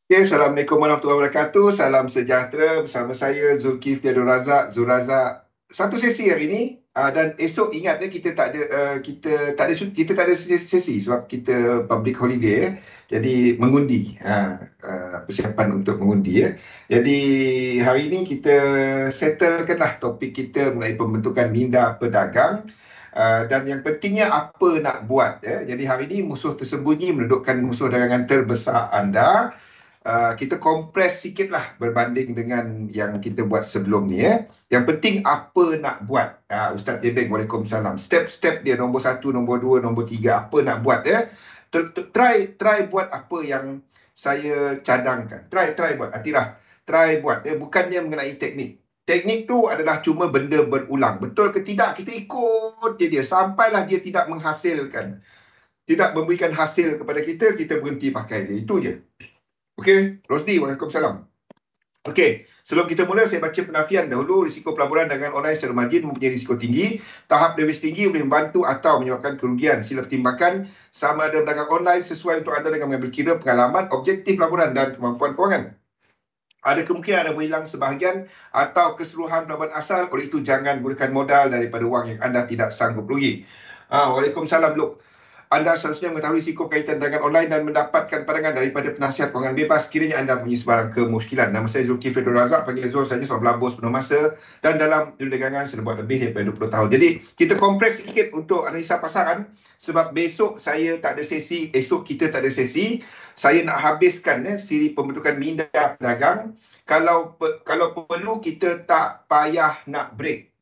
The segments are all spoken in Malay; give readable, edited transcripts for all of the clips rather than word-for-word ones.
Okay, Assalamualaikum warahmatullahi wabarakatuh. Salam sejahtera bersama saya Zulkifli Abdul Razak, Zul Razak. Satu sesi hari ini dan esok ingat kita tak ada kita tak ada sesi sebab kita public holiday ya. Jadi mengundi persiapan untuk mengundi ya. Jadi hari ini kita settlekanlah topik kita mengenai pembentukan minda pedagang. Dan yang pentingnya apa nak buat ya. Jadi hari ini musuh tersembunyi menundukkan musuh dagangan terbesar anda. Kita kompres sikit lah berbanding dengan yang kita buat sebelum ni ya. Yang penting apa nak buat. Ustaz Debeng, Waalaikumsalam. Step-step dia nombor 1, nombor 2, nombor 3 apa nak buat ya. Try buat apa yang saya cadangkan. Try buat. Atirah, try buat ya. Bukannya mengenai teknik. Teknik tu adalah cuma benda berulang. Betul ke tidak? Kita ikut dia sampailah dia tidak menghasilkan. Tidak memberikan hasil kepada kita, kita berhenti pakai dia. Itu je. Okey, Rosdi, Waalaikumsalam. Okey, sebelum kita mula, saya baca penafian dahulu. Risiko pelaburan dagangan online secara margin mempunyai risiko tinggi. Tahap leverage tinggi boleh membantu atau menyebabkan kerugian. Sila pertimbangkan sama ada berdagang online sesuai untuk anda dengan mengambil kira pengalaman, objektif pelaburan dan kemampuan kewangan. Ada kemungkinan anda berhilang sebahagian atau keseluruhan pelaburan asal. Oleh itu, jangan gunakan modal daripada wang yang anda tidak sanggup rugi. Waalaikumsalam, Luk. Anda seharusnya mengetahui risiko kaitan dagangan online dan mendapatkan pandangan daripada penasihat kewangan bebas sekiranya anda mempunyai sebarang kemusykilan. Nama saya Zulkifli Abdul Razak. Panggil Zul saja, seorang pelabur sepenuh masa dan dalam dunia dagangan sudah buat lebih daripada 20 tahun. Jadi, kita kompres sedikit untuk analisa pasaran sebab besok saya tak ada sesi, esok kita tak ada sesi. Saya nak habiskan siri pembentukan minda pedagang. Kalau perlu, kita tak payah nak break.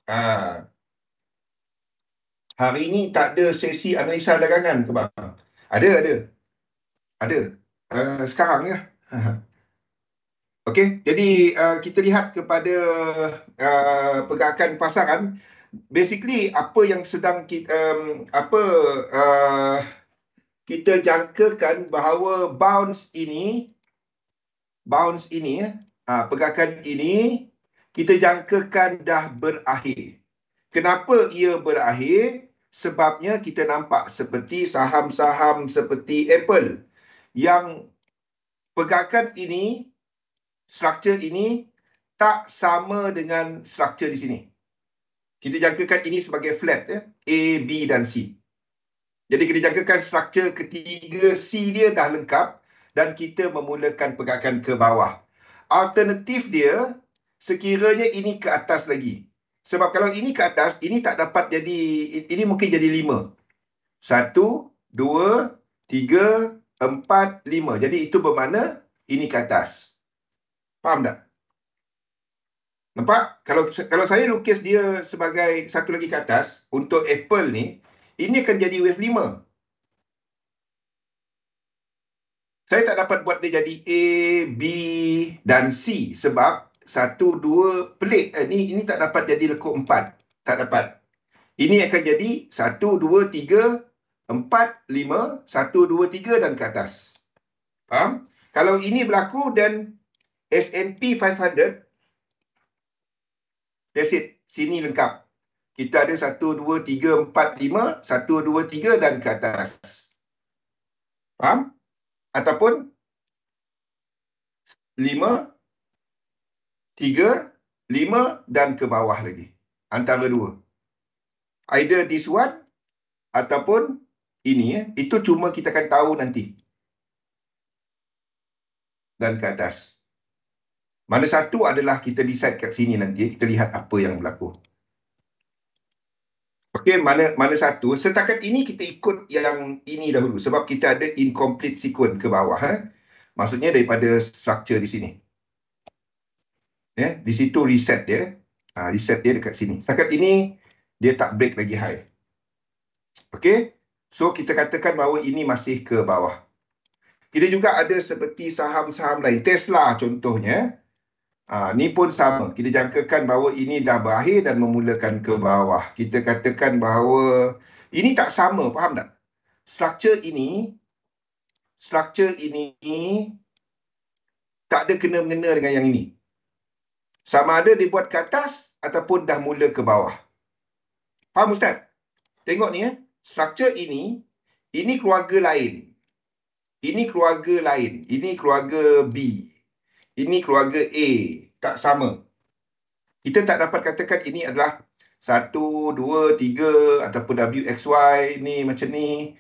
Hari ini tak ada sesi analisa dagangan ke bang? Ada. Sekarang ya. Okey, jadi kita lihat kepada pergerakan pasaran. Basically apa yang sedang kita jangkakan bahawa bounce ini pergerakan ini kita jangkakan dah berakhir. Kenapa ia berakhir? Sebabnya kita nampak seperti saham-saham seperti Apple yang pergerakan ini, struktur ini tak sama dengan struktur di sini. Kita jangkakan ini sebagai flat ya, A, B dan C. Jadi kita jangkakan struktur ketiga C dia dah lengkap dan kita memulakan pergerakan ke bawah. Alternatif dia sekiranya ini ke atas lagi. Sebab kalau ini ke atas, ini tak dapat jadi, ini mungkin jadi 5. 1, 2, 3, 4, 5. Jadi itu bermakna ini ke atas. Faham tak? Nampak? Kalau saya lukis dia sebagai satu lagi ke atas, untuk Apple ni, ini akan jadi wave 5. Saya tak dapat buat dia jadi A, B dan C sebab 1, 2 pelik. Ini tak dapat jadi lekuk 4. Tak dapat. Ini akan jadi 1, 2, 3, 4, 5, 1, 2, 3 dan ke atas. Faham? Kalau ini berlaku dan S&P 500, that's it. Sini lengkap. Kita ada 1, 2, 3, 4, 5, 1, 2, 3 dan ke atas. Faham? Ataupun 5, 3, 5 dan ke bawah lagi. Antara dua. Either this one ataupun ini. Itu cuma kita akan tahu nanti. Dan ke atas. Mana satu adalah kita decide kat sini nanti. Kita lihat apa yang berlaku. Okey, mana satu. Setakat ini kita ikut yang ini dahulu. Sebab kita ada incomplete sequence ke bawah. Maksudnya daripada struktur di sini. Di situ reset dia. Reset dia dekat sini. Setakat ini, dia tak break lagi high. Okey. So, kita katakan bahawa ini masih ke bawah. Kita juga ada seperti saham-saham lain. Tesla contohnya. Ni pun sama. Kita jangkakan bahawa ini dah berakhir dan memulakan ke bawah. Kita katakan bahawa ini tak sama. Faham tak? Struktur ini tak ada kena-mengena dengan yang ini. Sama ada dia buat ke atas ataupun dah mula ke bawah. Faham Ustaz? Tengok ni Struktur ini keluarga lain. ini keluarga lain. Ini keluarga B. Ini keluarga A. Tak sama. Kita tak dapat katakan ini adalah 1, 2, 3 ataupun WXY ni macam ni.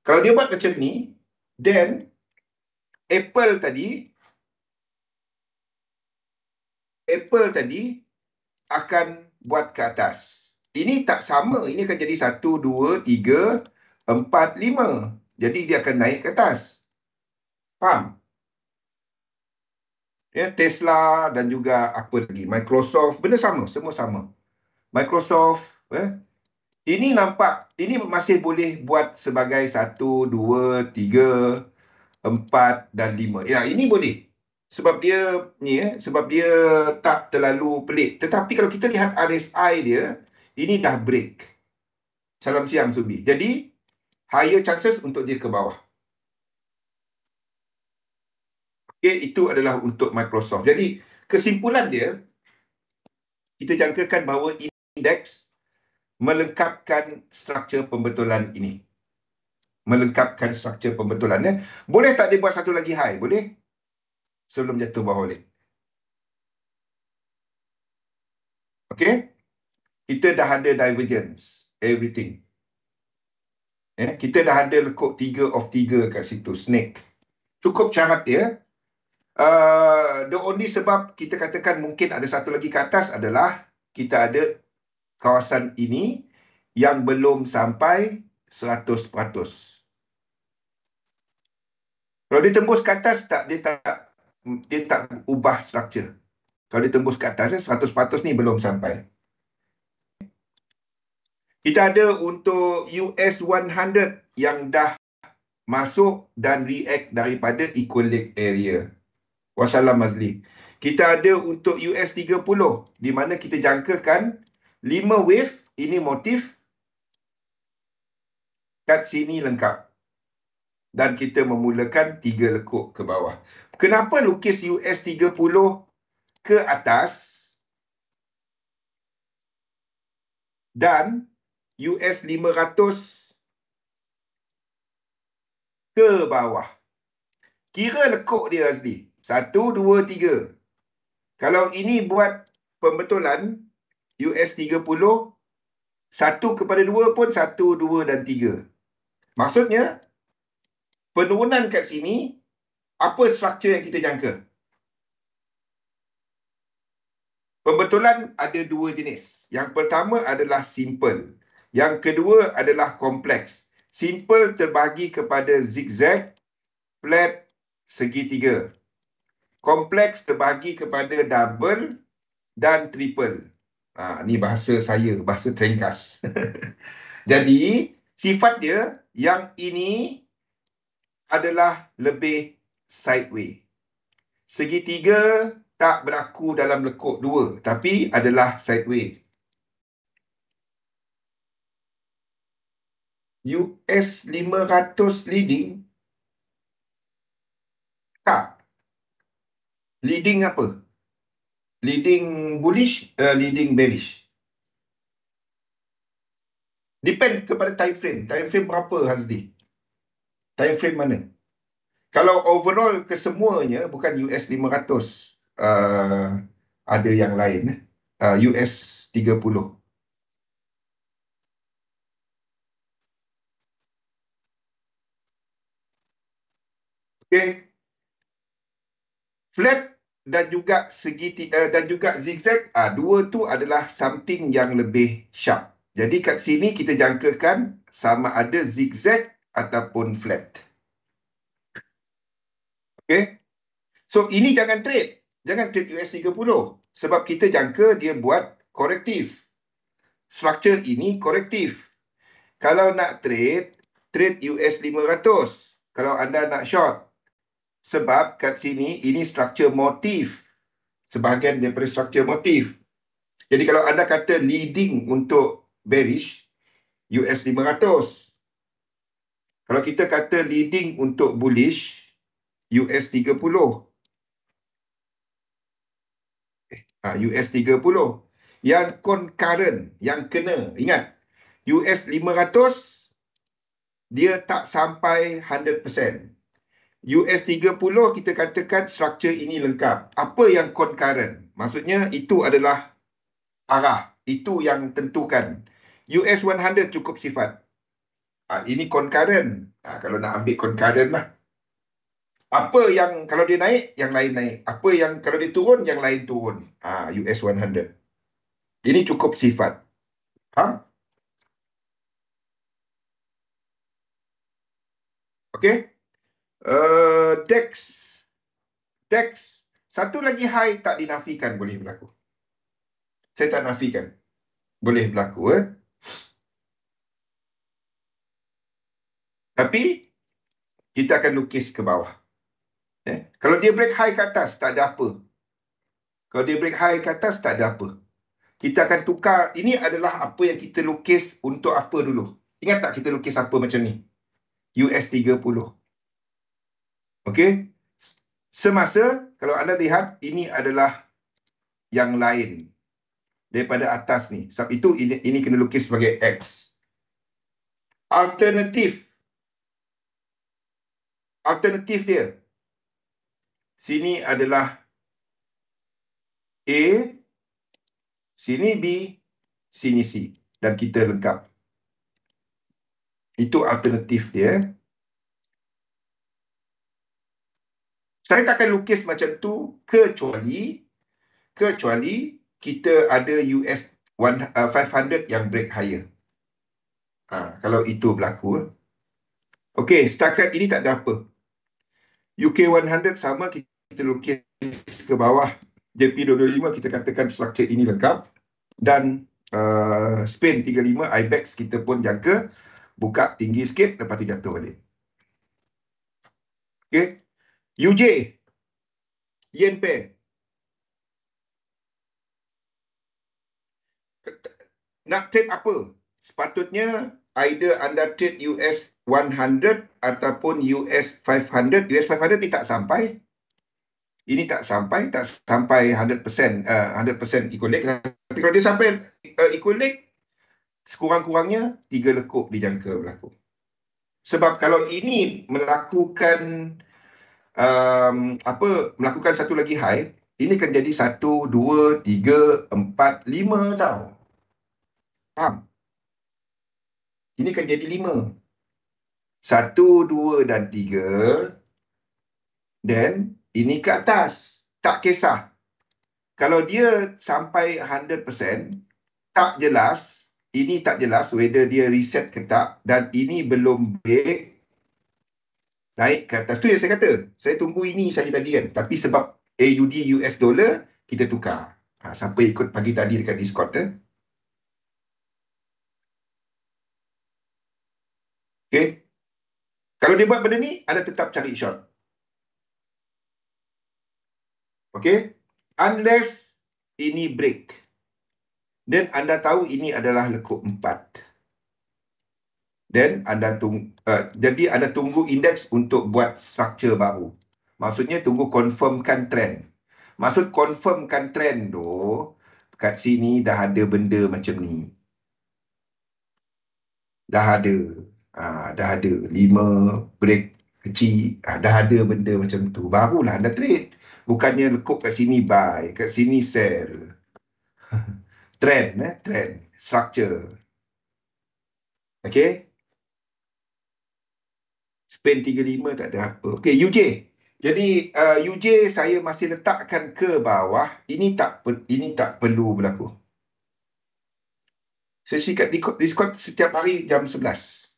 Kalau dia buat macam ni, then Apple tadi akan buat ke atas. Ini tak sama. Ini akan jadi 1, 2, 3, 4, 5. Jadi dia akan naik ke atas. Faham? Ya, Tesla dan juga apa lagi? Microsoft. Benda sama. Semua sama. Microsoft. Ini nampak, ini masih boleh buat sebagai 1, 2, 3, 4 dan 5. Ya, ini boleh. Sebab dia sebab dia tak terlalu pelik. Tetapi kalau kita lihat RSI dia, ini dah break. Salam siang Subi. Jadi higher chances untuk dia ke bawah. Okey, itu adalah untuk Microsoft. Jadi kesimpulan dia, kita jangkakan bahawa indeks melengkapkan struktur pembetulan ini. Melengkapkan struktur pembetulannya. Boleh tak dia buat satu lagi high? Boleh? Sebelum jatuh bawah balik. Okey? Kita dah ada divergence. Everything. Kita dah ada lekuk 3 of 3 kat situ. Snake. Cukup syarat dia. The only sebab kita katakan mungkin ada satu lagi ke atas adalah kita ada kawasan ini yang belum sampai 100%. Kalau dia tembus ke atas, dia tak ubah struktur. Kalau dia tembus ke atas, 100% ni belum sampai. Kita ada untuk US 100 yang dah masuk dan react daripada equilibrium area. Wassalam Mazli. Kita ada untuk US 30 di mana kita jangkakan 5 wave, ini motif kat sini lengkap. Dan kita memulakan 3 lekuk ke bawah. Kenapa lukis US 30 ke atas dan US 500 ke bawah? Kira lekuk dia Azli. 1, 2, 3. Kalau ini buat pembetulan US 30, 1 kepada 2 pun 1, 2 dan 3. Maksudnya, penurunan kat sini, apa struktur yang kita jangka? Pembetulan ada 2 jenis. Yang pertama adalah simple. Yang kedua adalah kompleks. Simple terbahagi kepada zigzag, flat, segitiga. Kompleks terbahagi kepada double dan triple. Ni bahasa saya, bahasa terengkas. Jadi, sifat dia yang ini adalah lebih sideways. Segitiga tak berlaku dalam lekuk 2, tapi adalah sideways. US 500 leading? Tak. Leading apa? Leading bullish, leading bearish. Depend kepada time frame. Time frame berapa Hazdi? Time frame mana? Kalau overall kesemuanya, bukan US 500. Ada yang lain. US 30. Okay. Flat dan juga dan juga zigzag, dua tu adalah something yang lebih sharp. Jadi kat sini kita jangkakan sama ada zigzag ataupun flat. Okay. So ini jangan trade. Jangan trade US 30. Sebab kita jangka dia buat korektif. Struktur ini korektif. Kalau nak trade, trade US 500. Kalau anda nak short. Sebab kat sini ini struktur motif. Sebahagian daripada struktur motif. Jadi kalau anda kata leading untuk bearish, US 500. Kalau kita kata leading untuk bullish, US 30. US 30. Yang concurrent, yang kena, ingat, US 500, dia tak sampai 100%. US 30 kita katakan struktur ini lengkap. Apa yang concurrent? Maksudnya itu adalah arah. Itu yang tentukan. US 100 cukup sifat. Ini concurrent. Kalau nak ambil concurrent lah. Apa yang kalau dia naik, yang lain naik. Apa yang kalau dia turun, yang lain turun. US 100. Ini cukup sifat. Faham? Okey. DEX. DEX. Satu lagi high tak dinafikan boleh berlaku. Saya tak nafikan. Boleh berlaku. Tapi, kita akan lukis ke bawah. Kalau dia break high ke atas, tak ada apa. Kalau dia break high ke atas, tak ada apa. Kita akan tukar. Ini adalah apa yang kita lukis untuk apa dulu. Ingat tak kita lukis apa macam ni? US 30. Okey? Semasa, kalau anda lihat, ini adalah yang lain daripada atas ni. Sebab itu, ini kena lukis sebagai X. Alternatif dia. Sini adalah A, sini B, sini C. Dan kita lengkap. Itu alternatif dia. Saya takkan lukis macam tu kecuali kita ada US 500 yang break higher. Kalau itu berlaku. Okey, setakat ini tak ada apa. UK 100 sama, kita lukis ke bawah. JP 225 kita katakan struktur ini lengkap. Dan Spain 35, IBEX kita pun jangka. Buka tinggi sikit, lepas tu jatuh balik. Okey. UJ, Yen pair. Nak trade apa? Sepatutnya either anda trade US 100 ataupun US 500. US 500 ni tak sampai. Ini tak sampai 100% 100% equal leg. Tapi kalau dia sampai equal leg, sekurang-kurangnya 3 lekuk dijangka berlaku. Sebab kalau ini melakukan melakukan satu lagi high, ini akan jadi 1, 2, 3, 4, 5 tau. Faham? Ini akan jadi 5. 1, 2 dan 3. Dan ini ke atas. Tak kisah. Kalau dia sampai 100%, tak jelas. Ini tak jelas whether dia reset ke tak. Dan ini belum break. Naik ke atas. Tu yang saya kata. Saya tunggu ini saja tadi kan. Tapi sebab AUD US dollar, kita tukar. Siapa ikut pagi tadi dekat Discord tu. Okay. Kalau dia buat benda ni, anda tetap cari short. Okay. Unless ini break. Dan anda tahu ini adalah lekuk 4. Dan anda jadi anda tunggu indeks untuk buat struktur baru. Maksudnya tunggu confirmkan trend. Maksud confirmkan trend tu, kat sini dah ada benda macam ni. Dah ada. Dah ada 5 break kecil. Dah ada benda macam tu. Barulah anda trade. Bukannya lekuk kat sini buy, kat sini sell. Trend, trend, structure. Okay. Spain 35 tak ada apa. Okay, UJ. Jadi UJ saya masih letakkan ke bawah. Ini tak perlu berlaku. Sesi kat Discord setiap hari jam 11.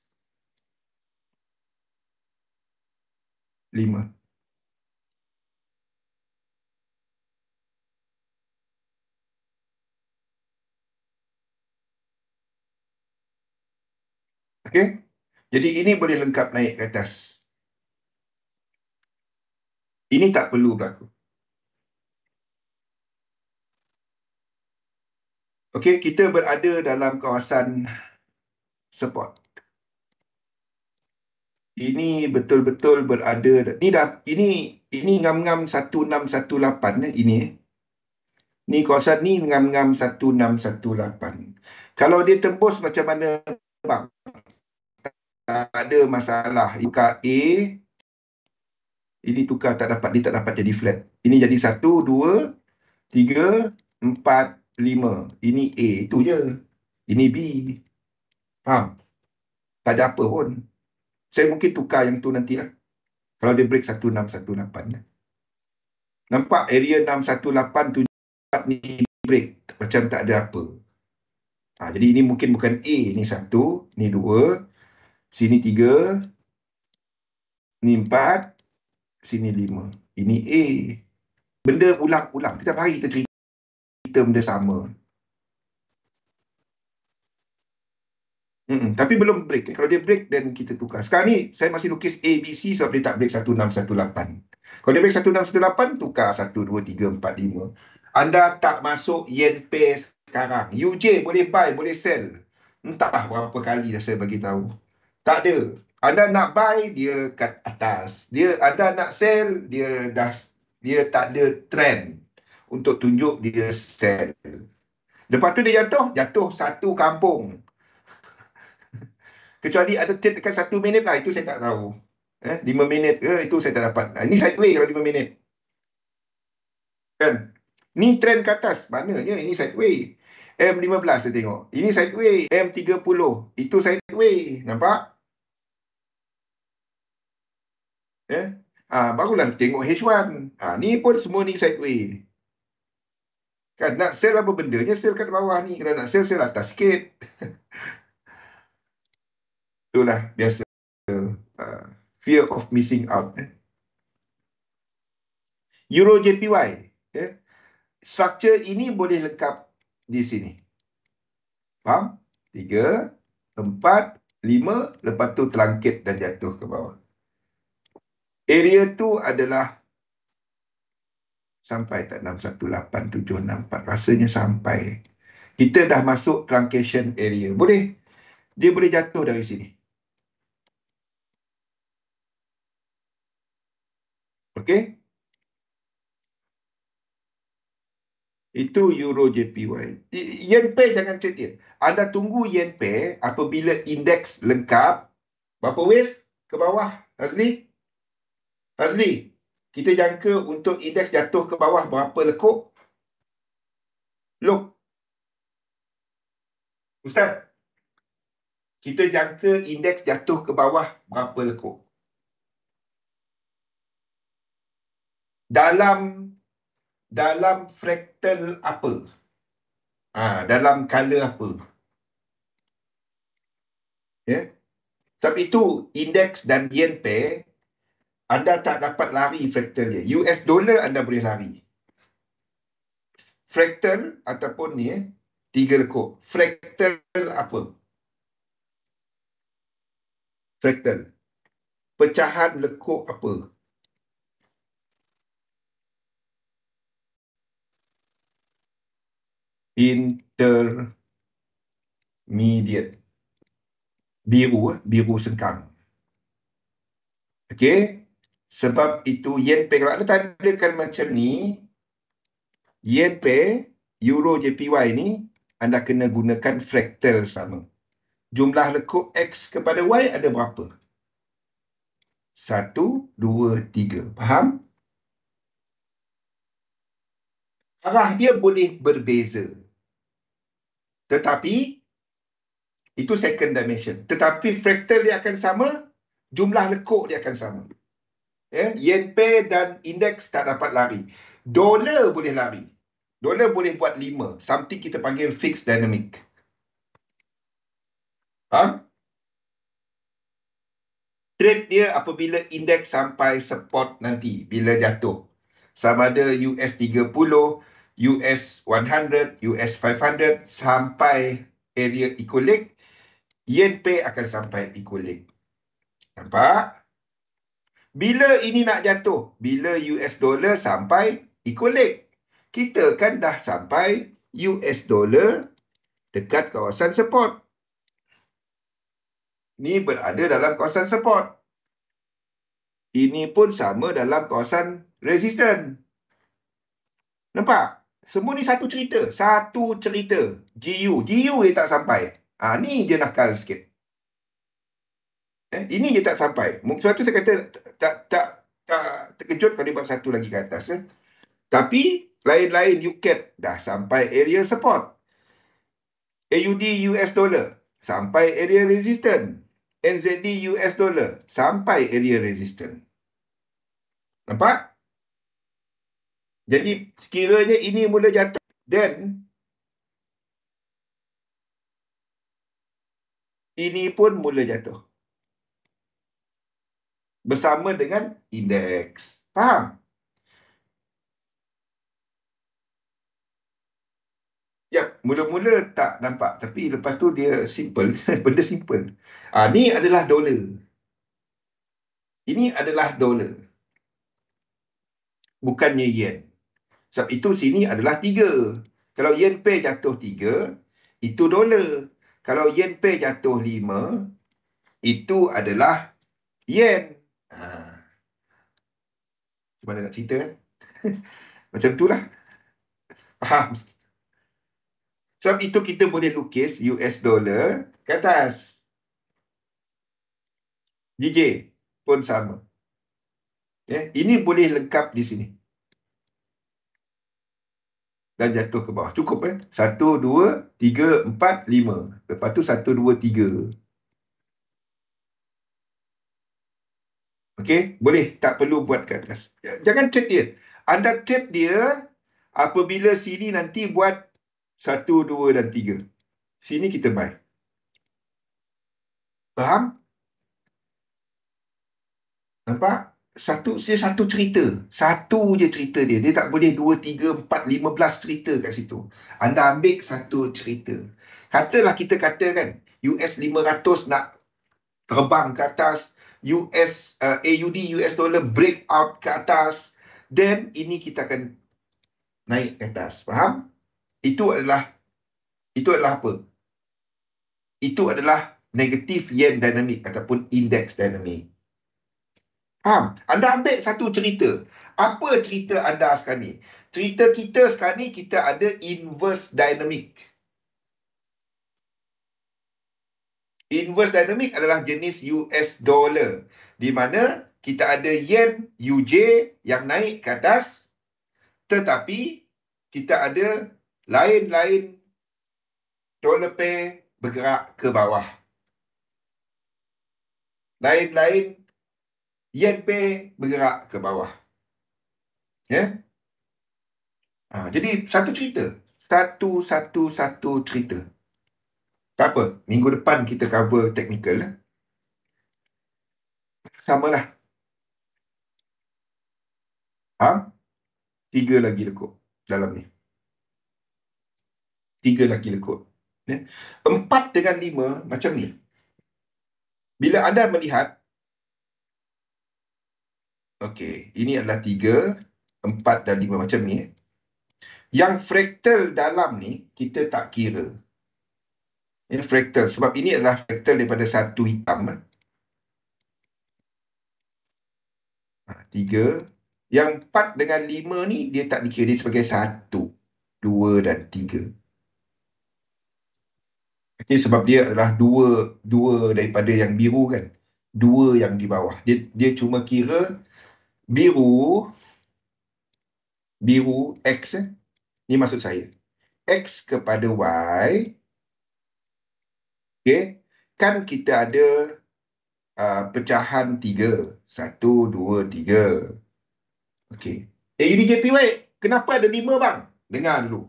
5. Okay. Jadi ini boleh lengkap naik ke atas. Ini tak perlu berlaku. Okey, kita berada dalam kawasan support. Ini betul-betul berada. Ini ngam-ngam 1618 ini. Ni kawasan ni ngam-ngam 1618. Kalau dia tembus macam mana bang? Tak ada masalah. Buka A, Ini tukar tak dapat, dia tak dapat jadi flat. Ini jadi 1, 2, 3, 4, 5. Ini A, itu je. Ini B. Faham? Tak ada apa pun. Saya mungkin tukar yang tu nantilah. Kalau dia break 1618. Nampak area 6187 ni break. Macam tak ada apa. Jadi ini mungkin bukan A. Ni 1, ni 2, sini 3, ni 4, sini 5. Ini A. Benda ulang-ulang. Setiap hari kita cerita benda sama. Tapi belum break. Kalau dia break, then kita tukar. Sekarang ni, saya masih lukis A, B, C sebab dia tak break 1618. Kalau dia break 1618, tukar 1, 2, 3, 4, 5. Anda tak masuk yen pair sekarang. UJ boleh buy, boleh sell. Entah berapa kali dah saya bagi tahu. Tak ada. Anda nak buy, dia kat atas. Anda nak sell, dia tak ada trend untuk tunjuk dia sell. Lepas tu dia jatuh satu kampung. Kecuali ada trade dekat 1 minit lah, itu saya tak tahu. 5 minit ke, itu saya tak dapat. Ini sideways kalau 5 minit. Kan? Ni trend ke atas. Mananya ini sideways. M15 saya tengok. Ini sideways. M30. Itu sideways. Nampak? Barulah tengok H1. Ni pun semua ni sideways. Kan nak sell apa bendanya, sell kat bawah ni. Kalau nak sell atas sikit. Itulah biasa. Fear of missing out. Euro JPY. Structure ini boleh lengkap di sini. Faham? 3, 4, 5, lepas tu terangkit dan jatuh ke bawah. Area tu adalah sampai tak 618764. Rasanya sampai. Kita dah masuk truncation area. Boleh. Dia boleh jatuh dari sini. Okey? Itu Euro JPY. Yen pair jangan trade dia. Anda tunggu yen pair apabila indeks lengkap. Berapa wave ke bawah, Azli? Azli, kita jangka untuk indeks jatuh ke bawah berapa lekuk? Look. Ustaz, kita jangka indeks jatuh ke bawah berapa lekuk? Dalam fraktal apa? Dalam color apa? Sebab itu indeks dan yen pair anda tak dapat lari fraktal dia. US dollar anda boleh lari. Fraktal ataupun ni 3 lekuk. Fraktal apa? Fraktal. Pecahan lekuk apa? Intermediate. Biru sengkang. Okey. Sebab itu yen pair, kalau anda tandakan macam ni, yen pair Euro JPY ni anda kena gunakan fraktal sama. Jumlah lekuk X kepada Y ada berapa? 1, 2, 3. Faham? Arah dia boleh berbeza. Tetapi itu second dimension. Tetapi fraktal dia akan sama, jumlah lekuk dia akan sama. Yen pair dan indeks tak dapat lari. Dolar boleh lari. Dolar boleh buat 5. Something kita panggil fixed dynamic. Trade dia apabila indeks sampai support nanti, bila jatuh. Sama ada US 30, US 100, US 500 sampai area equilibrium, yen pair akan sampai equilibrium. Nampak? Bila ini nak jatuh? Bila US dollar sampai equilibrium. Kita kan dah sampai US dollar dekat kawasan support. Ni berada dalam kawasan support. Ini pun sama dalam kawasan resistance. Nampak? Semua ni satu cerita. Satu cerita. GU dia tak sampai. Ni je nakal sikit. Ini je tak sampai. Sebab tu saya kata terkejut kalau dia buat satu lagi ke atas. Tapi lain-lain UCAD dah sampai area support. AUD US dollar sampai area resistance. NZD US dollar sampai area resistance. Nampak? Jadi sekiranya ini mula jatuh, then ini pun mula jatuh. Bersama dengan indeks. Faham? Ya, mula-mula tak nampak. Tapi lepas tu dia simple. Benda simple. Ni adalah dolar. Ini adalah dolar. Bukannya yen. Sebab itu sini adalah 3. Kalau yen pair jatuh 3, itu dolar. Kalau yen pair jatuh 5, itu adalah yen. Mana nak cerita kan? Macam itulah. Faham? Sebab itu kita boleh lukis US dollar ke atas. DJ pun sama. Ini boleh lengkap di sini. Dan jatuh ke bawah. Cukup 1, 2, 3, 4, 5. Lepas tu 1, 2, 3. Okey, boleh. Tak perlu buat ke atas. Jangan trade dia. Anda trade dia apabila sini nanti buat 1, 2 dan 3. Sini kita buy. Faham? Nampak? Dia satu cerita. Satu je cerita dia. Dia tak boleh 2, 3, 4, 15 cerita kat situ. Anda ambil satu cerita. Katalah kita katakan US 500 nak terbang ke atas. AUD US dollar break out ke atas. Then ini kita akan naik ke atas. Faham? Itu adalah apa? Itu adalah negatif yen dynamic ataupun index dynamic. Faham? Anda ambil satu cerita. Apa cerita anda sekarang ni? Cerita kita sekarang ni, kita ada inverse dynamic. Inverse dynamic adalah jenis US dollar. Di mana kita ada yen UJ yang naik ke atas. Tetapi kita ada lain-lain dollar pair bergerak ke bawah. Lain-lain yen pair bergerak ke bawah. Jadi satu cerita. Satu cerita. Tak apa. Minggu depan kita cover technical. Samalah. 3 lagi lekuk dalam ni. 3 lagi lekuk. 4 dengan 5 macam ni. Bila anda melihat, okey, ini adalah 3, 4 dan 5 macam ni. Yang fraktal dalam ni, kita tak kira. Fraktal. Sebab ini adalah fraktal daripada satu hitam. 3. Yang 4 dengan 5 ni, dia tak dikira. Dia sebagai 1, 2 dan 3. Okay, sebab dia adalah dua daripada yang biru kan. 2 yang di bawah. Dia cuma kira biru X. Ni maksud saya. X kepada Y. Okay. Kan kita ada pecahan 3. 1, 2, 3. Okay. AUDJPY, kenapa ada 5 bang? Dengar dulu.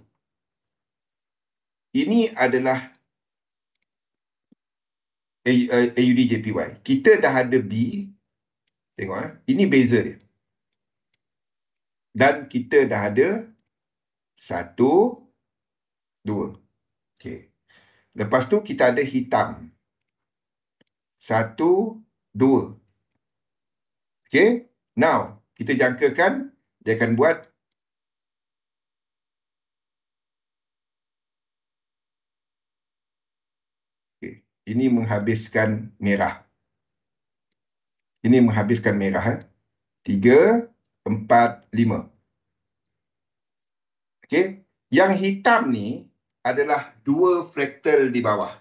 Ini adalah AUDJPY. Kita dah ada B. Tengok ini beza dia. Dan kita dah ada 1, 2. Okay. Lepas tu kita ada hitam. 1, 2. Okay. Now, kita jangkakan dia akan buat okay. Ini menghabiskan merah. Ini menghabiskan merah. 3, 4, 5. Okay. Yang hitam ni adalah 2 fraktal di bawah.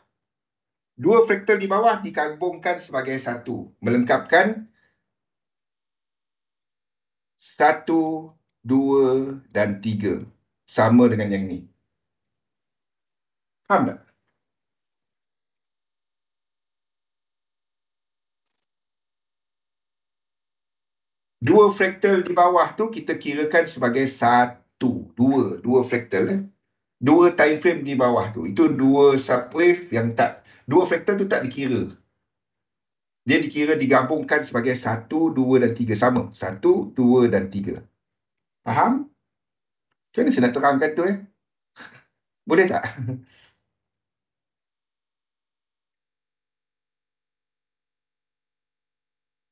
2 fraktal di bawah digabungkan sebagai 1. Melengkapkan 1, 2 dan 3 sama dengan yang ni. Faham tak? Dua fraktal di bawah tu kita kirakan sebagai satu. Dua fraktal. Dua time frame di bawah tu. Itu dua subwave yang tak, dua fraktal tu tak dikira. Dia dikira digabungkan sebagai 1, 2 dan 3 sama. 1, 2 dan 3. Faham? Macam mana saya nak terangkan tu Boleh tak?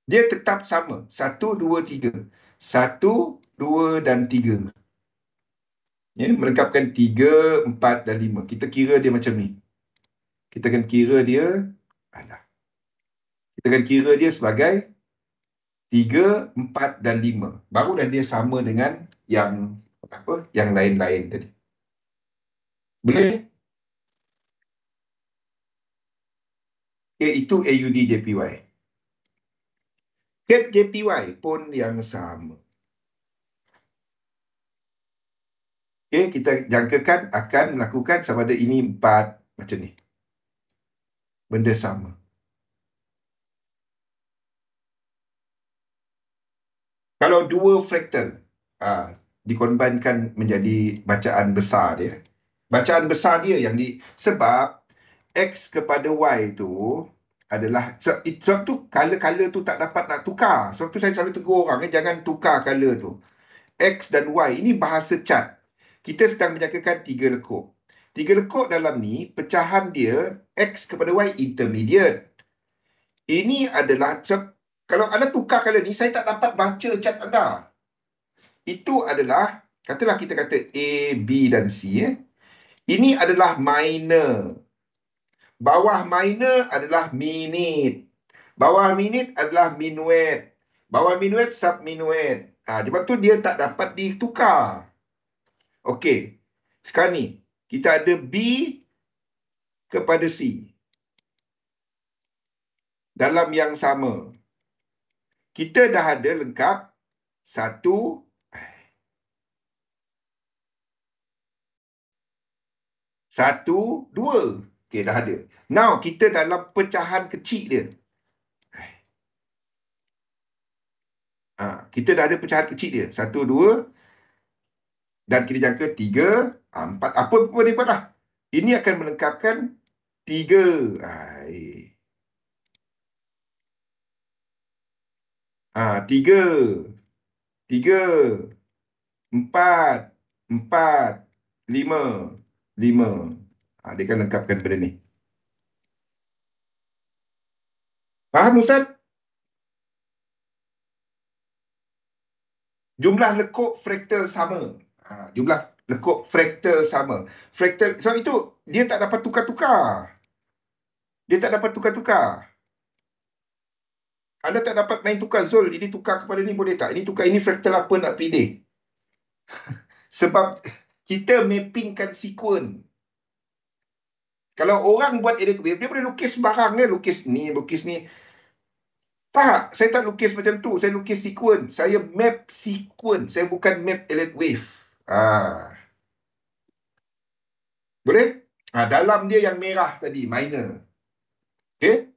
Dia tetap sama. 1, 2, 3. 1, 2 dan 3. Ya, melengkapkan 3, 4 dan 5. Kita kira dia macam ni. Kita akan kira dia kita akan kira dia sebagai 3, 4 dan 5. Barulah dia sama dengan yang apa? Yang lain-lain tadi. Boleh? Okay, itu AUD JPY. CAD JPY pun yang sama. Okay, kita jangkakan akan melakukan sama ada ini 4 macam ni. Benda sama. Kalau dua fraktal dikorbankan menjadi bacaan besar dia. Bacaan besar dia yang sebab X kepada Y tu adalah sebab tu color tu tak dapat nak tukar. Sebab tu saya selalu tegur orang jangan tukar color tu. X dan Y ini bahasa cat. Kita sedang menyangkakan 3 lekuk. 3 lekuk dalam ni pecahan dia X kepada Y intermediate. Ini adalah kalau anda tukar color ni saya tak dapat baca cat anda. Itu adalah katalah kita kata A, B dan C Ini adalah minor. Bawah minor adalah minute. Bawah minute adalah minuet. Bawah minuet subminuet. Sebab tu dia tak dapat ditukar. Okey. Sekarang ni kita ada B kepada C. Dalam yang sama. Kita dah ada lengkap 1, 2. Okey, dah ada. Now, kita dalam pecahan kecil dia. Kita dah ada pecahan kecil dia. 1, 2. Dan kita jangka 3, 4. Apa pun dia buat lah. Ini akan melengkapkan 3. 3. 3. 4. 4. 5. 5. Dia akan lengkapkan benda ni. Faham Ustaz? Jumlah lekuk fraktal sama. Jumlah lekuk fraktal sama. Fraktal, sebab itu dia tak dapat tukar-tukar. Dia tak dapat tukar-tukar. Anda tak dapat main tukar Zul. Ini tukar kepada ni boleh tak? Ini tukar, ini fraktal apa nak pilih? Sebab kita mappingkan sekuen. Kalau orang buat edit wave, dia boleh lukis barang lukis ni, lukis ni. Tak, saya tak lukis macam tu. Saya lukis sekuen. Saya map sekuen. Saya bukan map edit wave. Boleh? Dalam dia yang merah tadi, minor. Okay?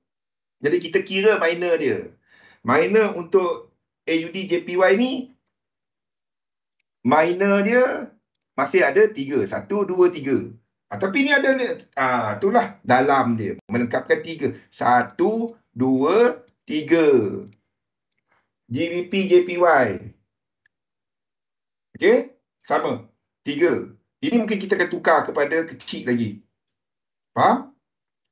Jadi kita kira minor dia. Minor untuk AUD JPY ni, minor dia masih ada 3. 1, 2, 3. Tapi ni ada, itulah dalam dia. Melengkapkan 3. 1, 2, 3. GBP JPY. Okay? Sama. 3. Ini mungkin kita akan tukar kepada kecil lagi. Faham?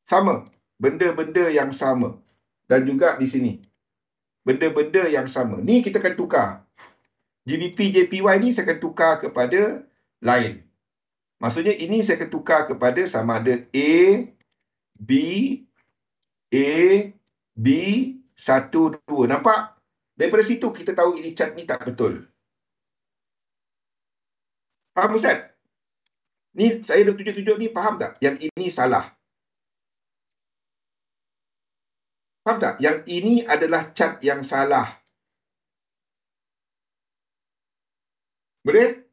Sama. Benda-benda yang sama. Dan juga di sini. Benda-benda yang sama. Ni kita akan tukar. GBP JPY ni saya akan tukar kepada lain. Maksudnya ini saya akan tukar kepada sama ada A, B, 1, 2. Nampak? Daripada situ kita tahu ini chart ni tak betul. Faham Ustaz? Ni saya dah tunjuk-tunjuk ni, faham tak? Yang ini salah. Faham tak? Yang ini adalah chart yang salah. Boleh?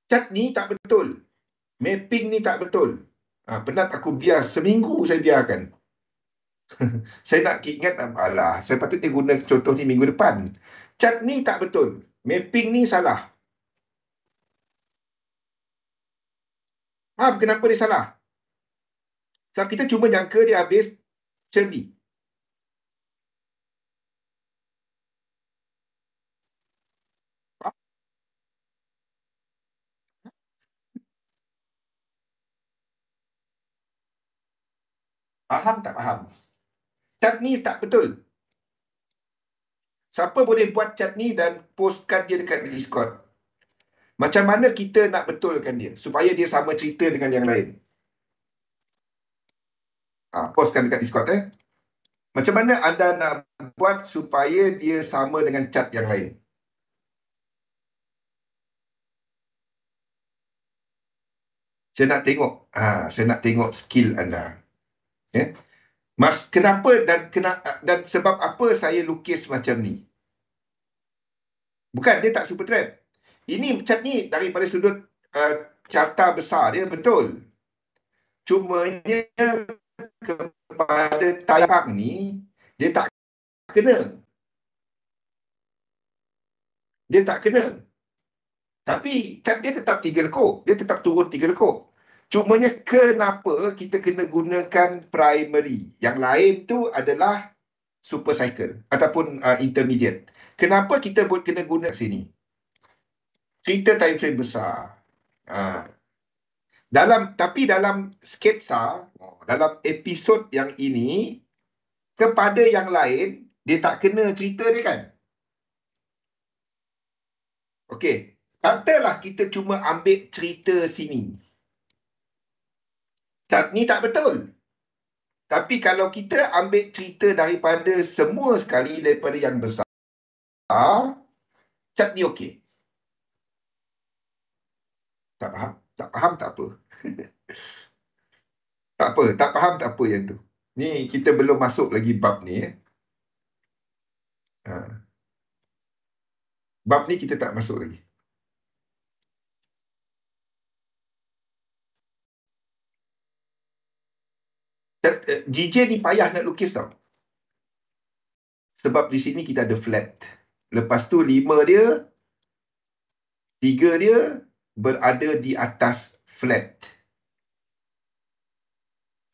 Cat ni tak betul. Mapping ni tak betul. Penat aku biar. Seminggu saya biarkan. Saya nak ingat, alah, saya patutnya guna contoh ni minggu depan. Cat ni tak betul. Mapping ni salah. Faham kenapa dia salah? So, kita cuma jangka dia habis cerdik. Faham tak faham? Cat ni tak betul. Siapa boleh buat cat ni dan postkan dia dekat Discord? Macam mana kita nak betulkan dia supaya dia sama cerita dengan yang lain? Postkan dekat Discord Macam mana anda nak buat supaya dia sama dengan cat yang lain? Saya nak tengok skill anda. Ya. Kenapa dan sebab apa saya lukis macam ni? Bukan, dia tak super trap. Ini cat ni daripada sudut carta besar dia betul. Cumanya kepada tayang ni dia tak kena. Dia tak kena. Tapi cat dia tetap 3 lekuk. Dia tetap turun 3 lekuk. Cumanya kenapa kita kena gunakan primary? Yang lain tu adalah super cycle ataupun intermediate. Kenapa kita kena guna sini? Cerita time frame besar. Tapi dalam sketsa, dalam episod yang ini, kepada yang lain, dia tak kena cerita dia kan? Okey, katalah kita cuma ambil cerita sini. Ni tak betul. Tapi kalau kita ambil cerita daripada semua sekali, daripada yang besar, cat ni okey. Tak faham? Tak faham tak apa. Tak apa, tak faham tak apa yang tu. Ni kita belum masuk lagi bab ni. Bab ni kita tak masuk lagi. GJ ni payah nak lukis tau. Sebab di sini kita ada flat. Lepas tu 5 dia, 3 dia berada di atas flat.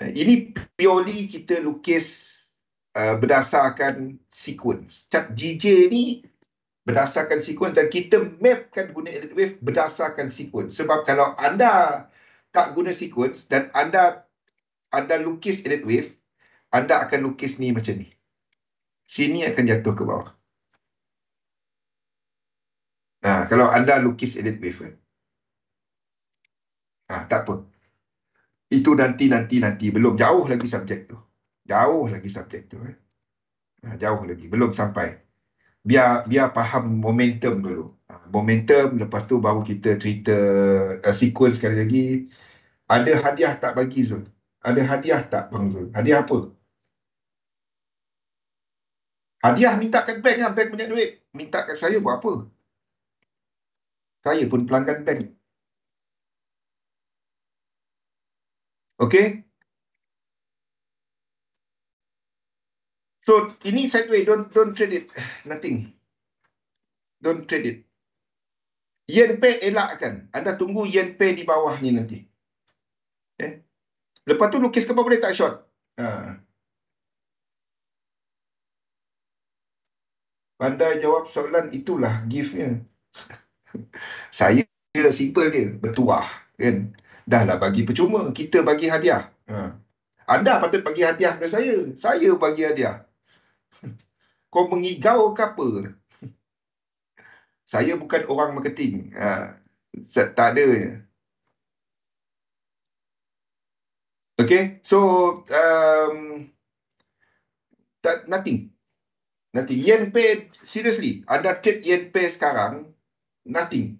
Ini purely kita lukis berdasarkan sequence. Cat GJ ni berdasarkan sequence dan kita mapkan guna elite wave berdasarkan sequence. Sebab kalau anda tak guna sequence dan anda lukis elite wave, anda akan lukis ni macam ni. Sini akan jatuh ke bawah. Kalau anda lukis elite wave, tak apa. Itu nanti. Belum, jauh lagi subjek tu. Jauh lagi subjek tu. Jauh lagi. Belum sampai. Biar faham momentum dulu. Momentum, lepas tu baru kita cerita sequence sekali lagi. Ada hadiah tak bagi Zul? Ada hadiah tak Bang Zul? Hadiah apa? Hadiah minta kat bank lah. Bank punya duit. Minta kat saya buat apa? Saya pun pelanggan bank. Okay? So, ini sideway. Don't trade it. Nothing. Don't trade it. Yen pay elakkan. Anda tunggu yen pay di bawah ni nanti. Lepas tu lukis ke bawah boleh tak short? Pandai jawab soalan, itulah gift-nya. Saya simple dia. Bertuah. Kan? Dah lah bagi percuma. Kita bagi hadiah. Anda patut bagi hadiah kepada saya. Saya bagi hadiah. Kau mengigau ke apa? Saya bukan orang marketing. Tak ada. Okay. So, nothing. Yen pay, seriously. Anda trade yen pay sekarang, nothing.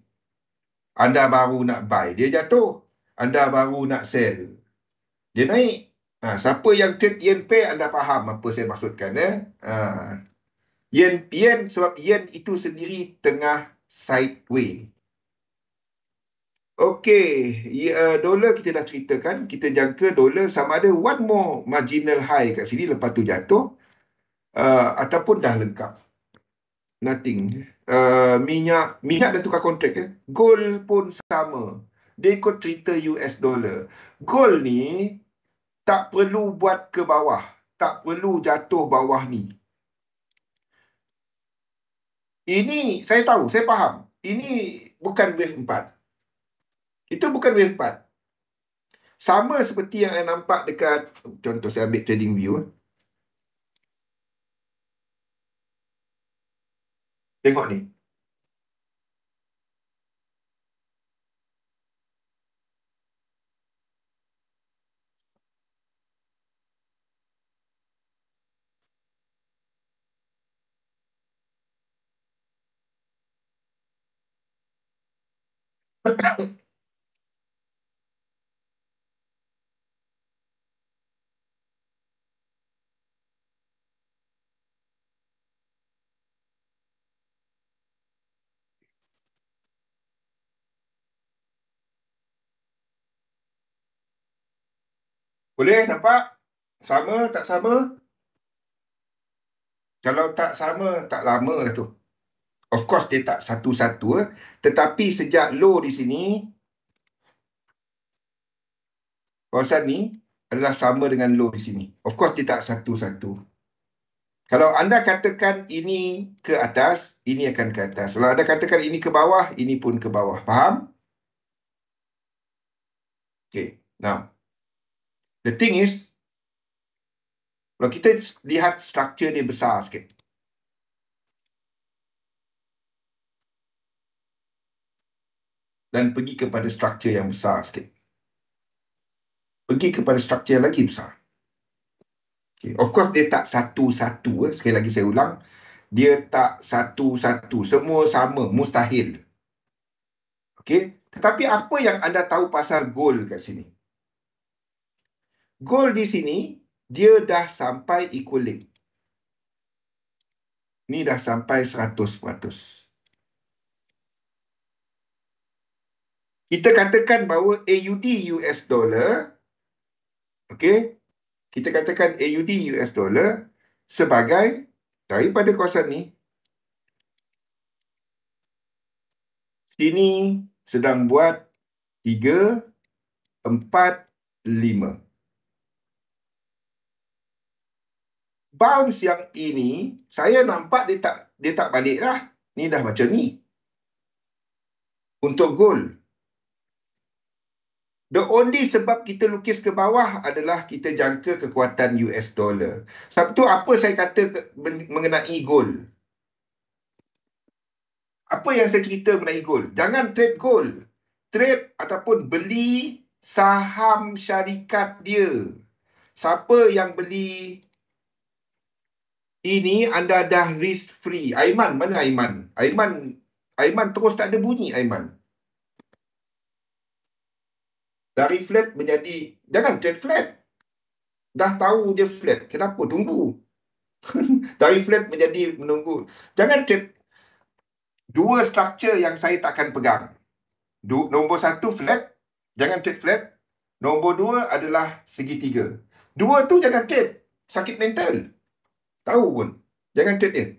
Anda baru nak buy, dia jatuh. Anda baru nak sell, dia naik. Siapa yang trade yen pay, anda faham apa saya maksudkan. Yen sebab yen itu sendiri tengah sideway. Okey, dolar kita dah ceritakan, kita jangka dolar sama ada one more marginal high kat sini lepas tu jatuh ataupun dah lengkap. Nothing. Minyak dah tukar kontrak ya. Gold pun sama. Dia ikut cerita US dollar. Gold ni tak perlu buat ke bawah, tak perlu jatuh bawah ni. Ini saya tahu, saya faham. Ini bukan wave 4. Itu bukan wave 4. Sama seperti yang saya nampak dekat, contoh saya ambil trading view. Tengok ni. Boleh nampak? Sama tak sama? Kalau tak sama, tak lama lah tu. Of course dia tak satu-satu. Tetapi sejak low di sini, kawasan ni adalah sama dengan low di sini. Of course dia tak satu-satu. Kalau anda katakan ini ke atas, ini akan ke atas. Kalau anda katakan ini ke bawah, ini pun ke bawah. Faham? Okay. Now, the thing is, kalau kita lihat struktur dia besar sikit. Dan pergi kepada struktur yang besar sikit. Pergi kepada struktur yang lagi besar. Okay. Of course, dia tak satu-satu. Sekali lagi saya ulang. Dia tak satu-satu. Semua sama. Mustahil. Okay. Tetapi apa yang anda tahu pasal gold kat sini? Gold di sini, dia dah sampai equilibrium. Ni dah sampai 100%. Kita katakan bahawa AUD US dollar, okay, kita katakan AUD US dollar sebagai daripada kawasan ni, sini sedang buat 3, 4, 5. Bounce yang ini, saya nampak dia tak balik lah. Ni dah macam ni. Untuk gold. The only sebab kita lukis ke bawah adalah kita jangka kekuatan US dollar. Sebab tu apa saya kata mengenai gold? Apa yang saya cerita mengenai gold? Jangan trade gold. Trade ataupun beli saham syarikat dia. Siapa yang beli ini, anda dah risk free. Aiman, mana Aiman? Aiman terus tak ada bunyi, Aiman. Dari flat menjadi, jangan trade flat. Dah tahu dia flat, kenapa tunggu? Dari flat menjadi menunggu. Jangan trade. Dua struktur yang saya takkan pegang. Nombor 1 flat, jangan trade flat. Nombor 2 adalah segitiga. Dua tu jangan trade. Sakit mental. Tahu pun. Jangan trade dia.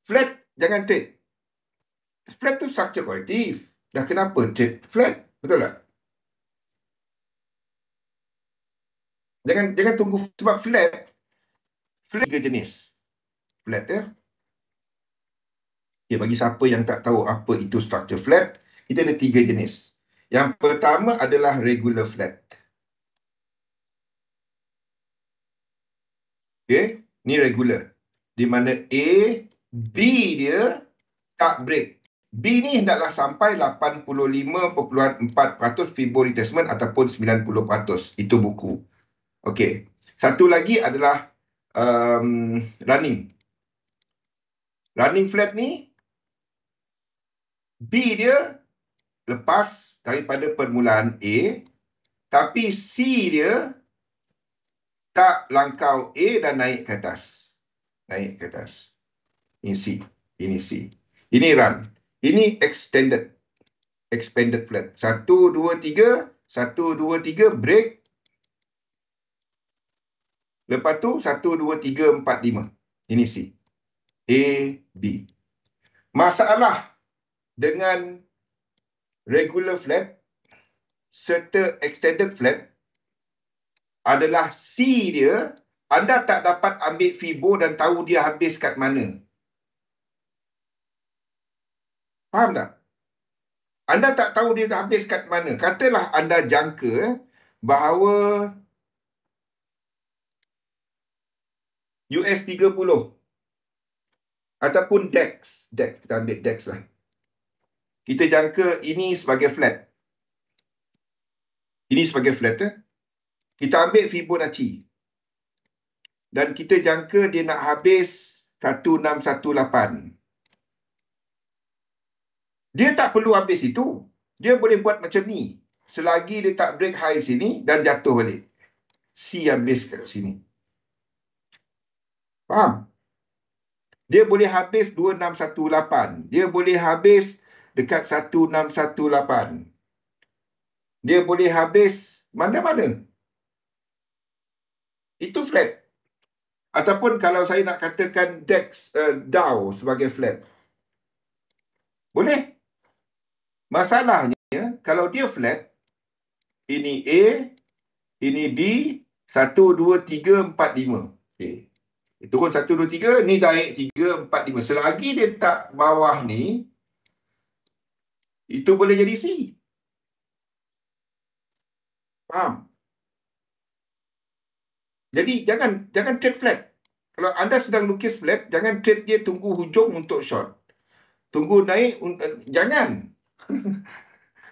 Flat, jangan trade. Flat tu struktur kolektif. Dah kenapa trade flat? Betul tak? Jangan tunggu sebab flat 3 jenis. Flat ya. Okay, bagi siapa yang tak tahu apa itu struktur flat, kita ada 3 jenis. Yang pertama adalah regular flat. Okay, ni regular. Di mana A, B dia tak break. B ni hendaklah sampai 85.4% Fibonacci retracement ataupun 90%. Itu buku. Okey. Satu lagi adalah running. Running flat ni, B dia lepas daripada permulaan A, tapi C dia tak langkau A dan naik ke atas. naik ke atas. Ini C. Ini C. Ini run. Ini expanded flat. 1, 2, 3. 1, 2, 3. Break. Lepas tu 1, 2, 3, 4, 5. Ini C. A, B. Masalah dengan regular flat serta extended flat adalah C dia, anda tak dapat ambil fibo dan tahu dia habis kat mana. Faham tak? Anda tak tahu dia habis kat mana. Katalah anda jangka bahawa US 30 ataupun DEX. Kita ambil DEX lah. Kita jangka ini sebagai flat. Ini sebagai flat. Kita ambil Fibonacci. Dan kita jangka dia nak habis 1618. Dia tak perlu habis itu. Dia boleh buat macam ni. Selagi dia tak break high sini dan jatuh balik. C habis kat sini. Faham? Dia boleh habis 2618. Dia boleh habis dekat 1618. Dia boleh habis mana-mana. Itu flat. Ataupun kalau saya nak katakan DEX, Dow sebagai flat. Boleh. Masalahnya, kalau dia flat, ini A, ini B, 1, 2, 3, 4, 5. Okay. Turun 1, 2, 3, ni naik 3, 4, 5. Selagi dia tak bawah ni, itu boleh jadi C. Faham? Jadi jangan trade flat. Kalau anda sedang lukis flat, jangan trade dia tunggu hujung untuk short. Tunggu naik, jangan.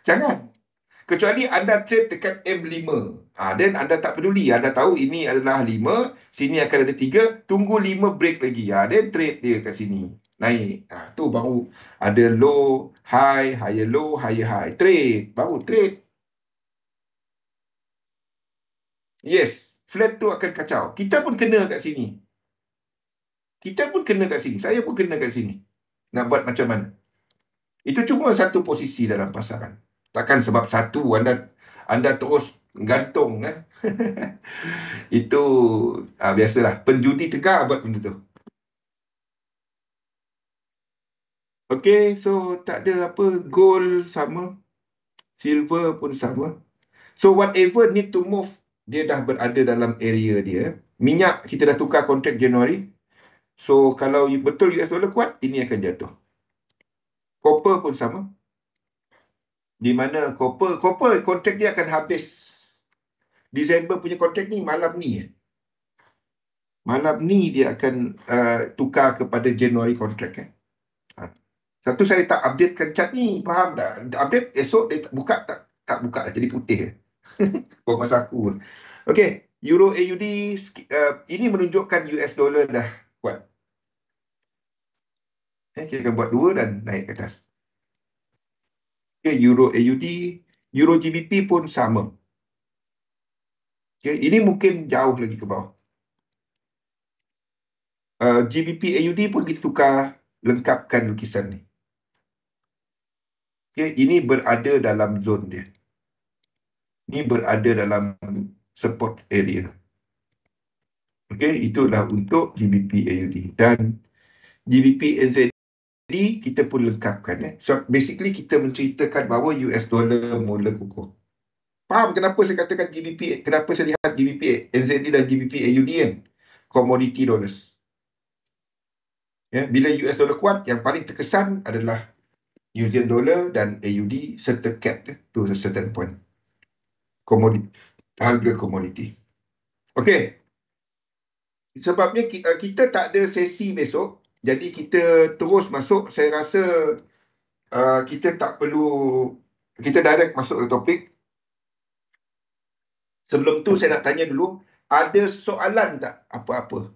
Jangan. Kecuali anda trade dekat M5. Then anda tak peduli. Anda tahu ini adalah 5, sini akan ada 3, tunggu 5 break lagi. Then trade dia kat sini. Naik. Tu baru ada low, high, higher low, higher high. Trade. Baru trade. Yes. Flat tu akan kacau. Kita pun kena kat sini. Kita pun kena kat sini. Saya pun kena kat sini. Nak buat macam mana? Itu cuma satu posisi dalam pasaran. Takkan sebab satu anda terus gantung. Itu biasalah. Penjudi tegar buat benda tu. Okay, so tak ada apa. Gold sama. Silver pun sama. So whatever need to move, dia dah berada dalam area dia. Minyak kita dah tukar kontrak Januari. So kalau betul US dollar kuat, ini akan jatuh. Copper pun sama. Di mana copper kontrak dia akan habis. Disember punya kontrak ni malam ni. Malam ni dia akan tukar kepada Januari kontrak. Satu saya tak updatekan chart ni, faham tak? Update esok dia buka tak buka lah, jadi putih. Buat masa aku. Okay, Euro AUD ini menunjukkan US dollar dah kuat. Kita akan buat 2 dan naik ke atas. Okay, Euro AUD, Euro GBP pun sama. Okay, ini mungkin jauh lagi ke bawah. GBP AUD pun kita tukar, lengkapkan lukisan ni. Okay, ini berada dalam zon dia. Ini berada dalam support area. Okay, itulah untuk GBP AUD. Dan GBP NZD kita pun lengkapkan. So basically kita menceritakan bahawa US dollar mula kukuh. Faham kenapa saya katakan GBP, kenapa saya lihat GBP NZD dan GBP AUD kan? Commodity dollars. Bila US dollar kuat, yang paling terkesan adalah New Zealand dollar dan AUD serta cap to a certain point. Komoditi, harga komoditi. Okey. Sebabnya kita tak ada sesi besok, jadi kita terus masuk. Saya rasa kita tak perlu, kita direct masuk ke topik. Sebelum tu saya nak tanya dulu, ada soalan tak apa-apa?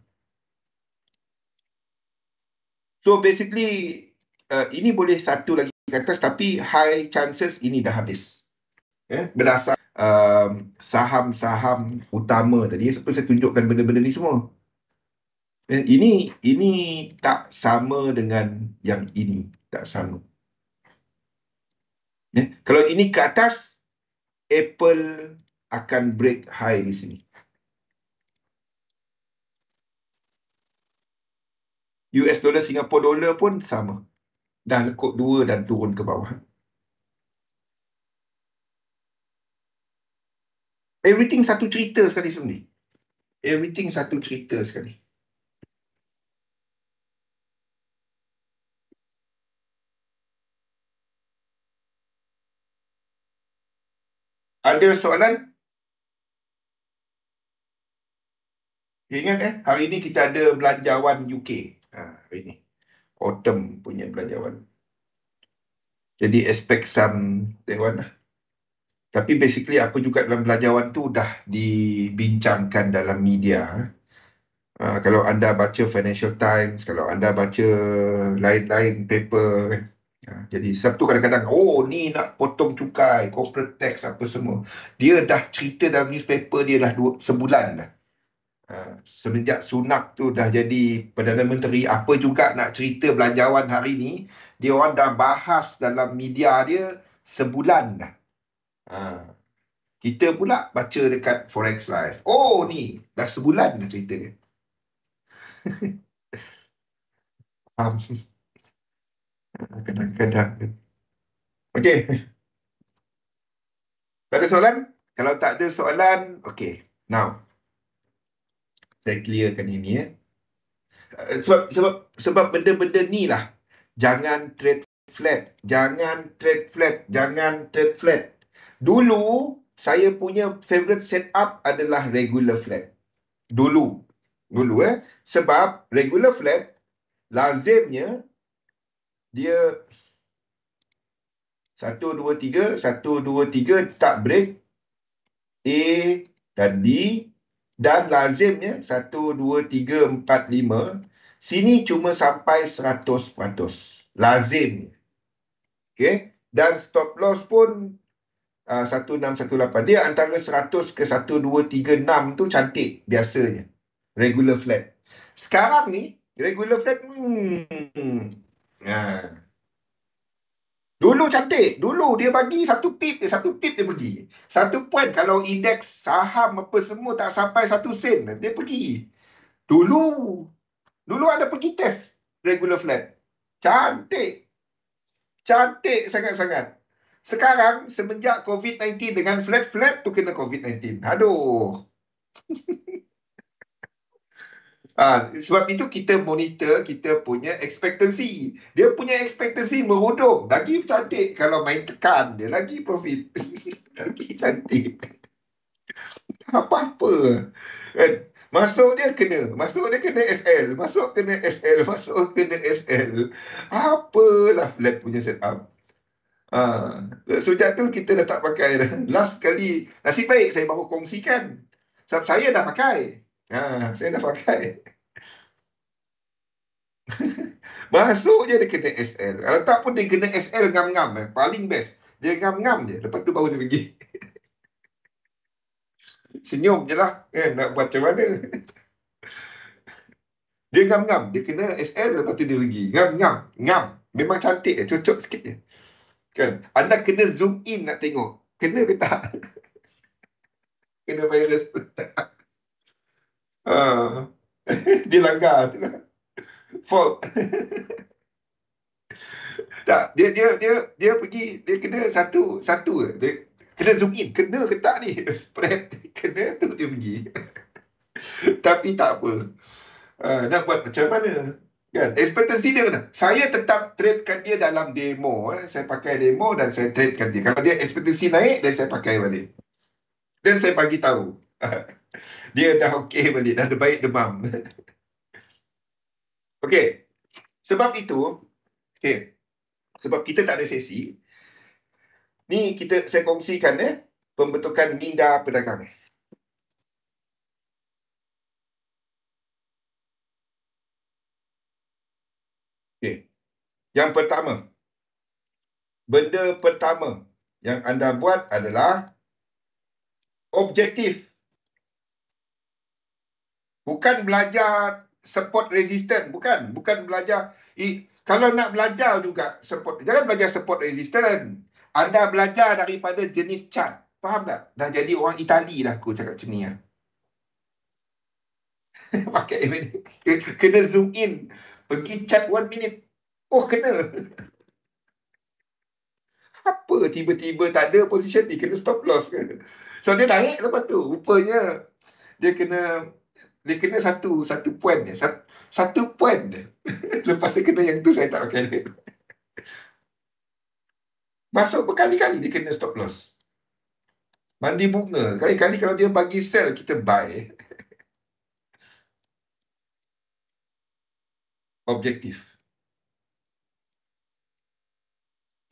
So basically ini boleh satu lagi ke atas, tapi high chances ini dah habis. Berdasar saham-saham utama tadi, sebab saya tunjukkan benda-benda ni semua. Ini tak sama dengan yang ini. Tak sama. Kalau ini ke atas, Apple akan break high di sini. US dollar, Singapore dollar pun sama. Dah lekuk 2 dan turun ke bawah. Everything satu cerita sekali sebenarnya. Everything satu cerita sekali. Ada soalan? Ingat hari ini kita ada belanjawan UK. Hari ini. Autumn punya belanjawan. Jadi expect some Taiwan lah. Tapi basically apa juga dalam belanjawan tu dah dibincangkan dalam media. Kalau anda baca Financial Times, kalau anda baca lain-lain paper kan. Jadi sebab tu kadang-kadang, ni nak potong cukai, corporate tax apa semua. Dia dah cerita dalam newspaper dia dah sebulan dah. Semenjak Sunak tu dah jadi Perdana Menteri, apa juga nak cerita belanjawan hari ni, dia orang dah bahas dalam media dia sebulan dah. Kita pula baca dekat Forex Live. Ni dah sebulan dah cerita dia. Kadang-kadang. Okey. Tak ada soalan? Kalau tak ada soalan, okey. Now, saya clearkan ini ya. Sebab benda-benda ni lah. Jangan trade flat. Jangan trade flat. Jangan trade flat. Dulu, saya punya favorite setup adalah regular flat. Dulu. Sebab regular flat, lazimnya, dia 1, 2, 3, 1, 2, 3 tak break. A dan B. Dan lazimnya 1, 2, 3, 4, 5. Sini cuma sampai 100%. Lazimnya. Okay. Dan stop loss pun 1618. Dia antara 100 ke 1, 2, 3, 6 tu cantik biasanya. Regular flat. Sekarang ni, regular flat dulu cantik. Dulu dia bagi satu pip dia pergi. 1 point kalau indeks saham apa semua tak sampai 1 sen, dia pergi. Dulu ada pergi test regular flat. Cantik. Cantik sangat-sangat. Sekarang semenjak COVID-19 dengan flat tu kena COVID-19. Aduh. Sebab itu kita monitor kita punya expectancy. Dia punya expectancy merudum. Lagi cantik kalau main tekan dia. Lagi profit. Lagi cantik. Apa-apa. Kan? Masuk dia kena SL. Masuk kena SL. Masuk kena SL. Apalah flat punya setup. Sejak tu kita dah tak pakai dah. Last kali. Nasib baik saya baru kongsikan. Sebab saya dah pakai. Saya dah pakai. Masuk je dia kena SL. Kalau tak pun dia kena SL ngam-ngam. Paling best. Dia ngam-ngam je. Lepas tu baru dia pergi. Senyum je lah. Nak buat macam mana. Dia ngam-ngam. Dia kena SL lepas tu dia pergi. Ngam-ngam. Ngam. Memang cantik. Cocok sikit je. Kan? Anda kena zoom in nak tengok. Kena ke tak? Kena virus. Dia langgar tu lah. Fault. Tak, dia pergi, dia kena satu dia kena zoom in, kena ke tak ni? Spread, kena tu dia pergi. Tapi tak apa. Nak buat macam mana? Kan? Expectancy dia mana? Saya tetap tradekan dia dalam demo. Saya pakai demo dan saya tradekan dia. Kalau dia expectancy naik, dan saya pakai balik. Dan saya bagi tahu. Dia dah okey balik, dah baik demam. Okey. Sebab itu, okey. Sebab kita tak ada sesi, ni saya kongsikan pembentukan minda pedagang. Okay. Yang pertama, benda pertama yang anda buat adalah objektif. Bukan belajar support resistant. Bukan belajar. Kalau nak belajar juga support, jangan belajar support resistant. Anda belajar daripada jenis chart. Faham tak? Dah jadi orang Itali dah aku cakap macam ni. Pakai kena zoom in. Pergi chart 1 minute. Oh, kena. Apa tiba-tiba tak ada position ni, kena stop loss ke? So dia naik lepas tu. Rupanya dia kena satu point dia. Satu point dia. Lepas dia kena yang tu saya tak pakai dia. Masuk berkali-kali dia kena stop loss. Mandi bunga. Kali-kali kalau dia bagi sell, kita buy. Objektif.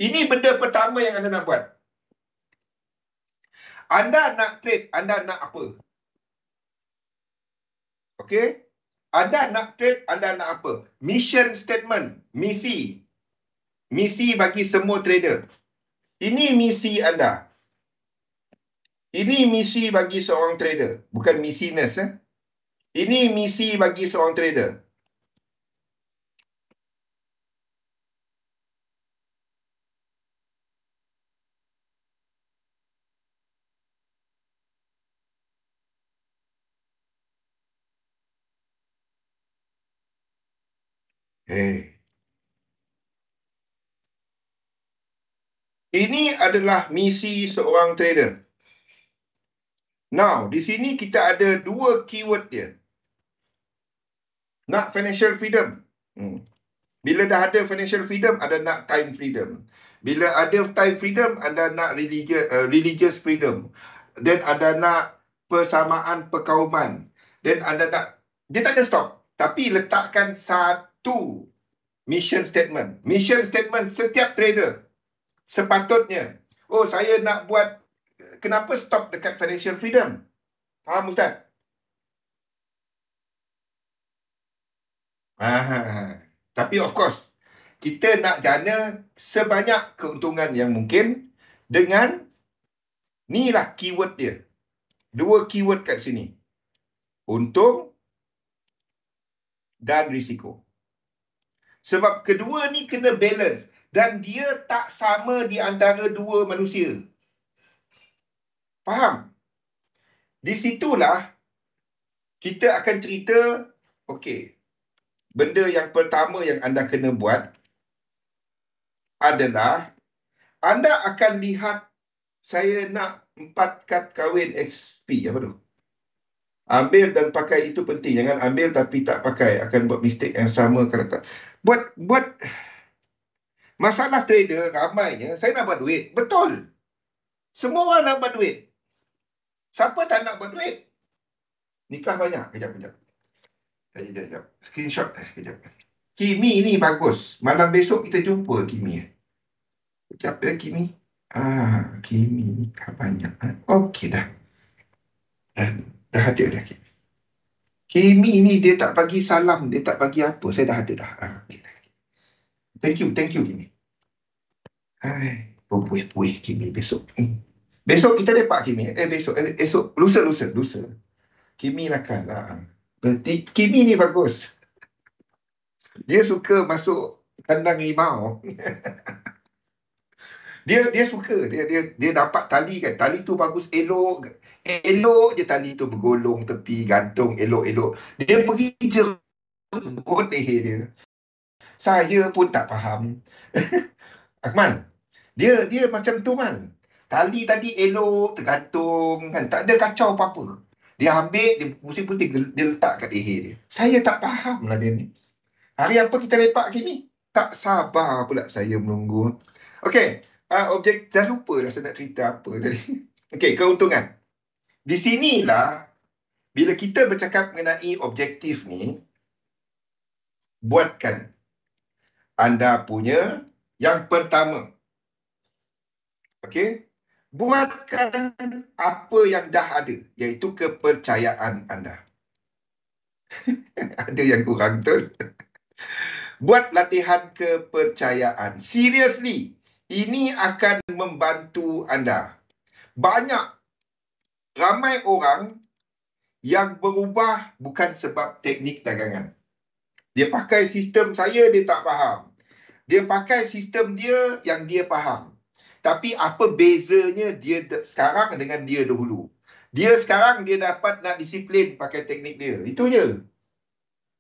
Ini benda pertama yang anda nak buat. Anda nak trade, anda nak apa? Okey? Anda nak trade, anda nak apa? Mission statement, misi. Misi bagi semua trader. Ini misi anda. Ini misi bagi seorang trader. Bukan misi nurse. Ini misi bagi seorang trader. Ini adalah misi seorang trader. Now, di sini kita ada dua keyword dia. Nak financial freedom. Bila dah ada financial freedom, ada nak time freedom. Bila ada time freedom, anda nak religious freedom. Dan anda nak persamaan perkauman. Dan anda nak... Dia tak ada stop. Tapi letakkan satu mission statement. Mission statement setiap trader. Sepatutnya. Oh, saya nak buat... Kenapa stop dekat financial freedom? Faham, Ustaz? Tapi of course, kita nak jana sebanyak keuntungan yang mungkin dengan ni lah keyword dia. Dua keyword kat sini. Untung dan risiko. Sebab kedua ni kena balance dan dia tak sama di antara dua manusia. Faham? Di situlah kita akan cerita, okey, benda yang pertama yang anda kena buat adalah anda akan lihat saya nak 4 kad kahwin XP. Apa tu? Ambil dan pakai, itu penting. Jangan ambil tapi tak pakai. Akan buat mistake yang sama kalau tak. Buat masalah trader ramainya, saya nak buat duit. Betul. Semua orang nak buat duit. Siapa tak nak buat duit? Nikah banyak. Kejap. Screenshot. Kejap. Kimi ni bagus. Malam besok kita jumpa Kimi. Kejap ya Kimi. Kimi nikah banyak. Okey dah. Dah ada dah Kimi. Kimi ni dia tak bagi salam. Dia tak bagi apa. Saya dah ada dah. Okay. Thank you Kimi. Puih Kimi besok. Besok kita lepak Kimi. Esok. Lusa. Kimi nakal lah. Kimi ni bagus. Dia suka masuk kandang limau. Dia suka. Dia dapat tali kan. Tali tu bagus, elok je tali tu bergolong tepi, gantung elok-elok. Dia pergi jerut leher dia. Saya pun tak faham. Akmal, dia macam tu man. Tali tadi elok, tergantung kan. Tak ada kacau apa-apa. Dia ambil, dia pusing-pusing, dia letak kat leher dia. Saya tak faham lah dia ni. Hari apa kita lepak Kimi? Tak sabar pula saya menunggu. Okey, dah lupa dah saya nak cerita apa tadi. Okey, keuntungan. Di sinilah, bila kita bercakap mengenai objektif ni, buatkan anda punya yang pertama. Okey? Buatkan apa yang dah ada, iaitu kepercayaan anda. Ada yang kurang tu. Buat latihan kepercayaan. Seriously, ini akan membantu anda. Ramai orang yang berubah bukan sebab teknik dagangan. Dia pakai sistem saya, dia tak faham. Dia pakai sistem dia yang dia faham. Tapi apa bezanya dia sekarang dengan dia dahulu? Dia sekarang dia dapat nak disiplin pakai teknik dia. Itu je.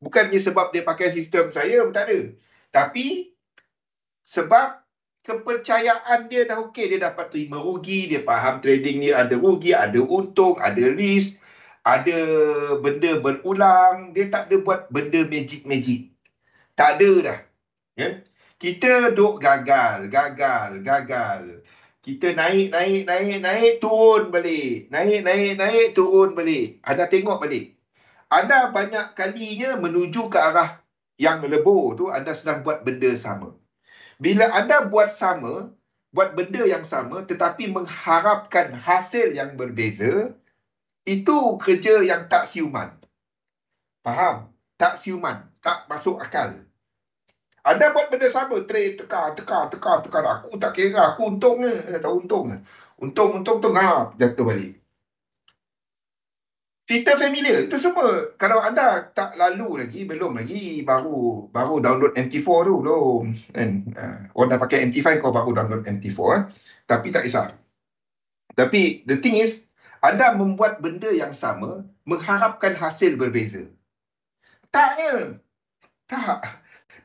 Bukannya sebab dia pakai sistem saya, tak ada. Tapi sebab kepercayaan dia dah okey, dia dapat terima rugi, dia faham trading ni ada rugi, ada untung, ada risk, ada benda berulang, dia tak ada buat benda magic-magic. Tak ada dah. Ya? Kita duk gagal. Kita naik, turun balik. Naik, turun balik. Anda tengok balik. Anda banyak kalinya menuju ke arah yang lebur tu, anda sedang buat benda sama. Bila anda buat benda yang sama tetapi mengharapkan hasil yang berbeza, itu kerja yang tak siuman. Faham? Tak siuman. Tak masuk akal. Anda buat benda sama, trade, tekan. Aku tak kira, aku untung ke? Tak untung ke? Untung, jatuh balik. Cerita familiar, itu semua. Kalau anda tak lalu lagi, belum lagi, baru download MT4 tu, belum. Kan? Orang dah pakai MT5, kau baru download MT4. Tapi tak kisah. Tapi the thing is, anda membuat benda yang sama, mengharapkan hasil berbeza. Tak.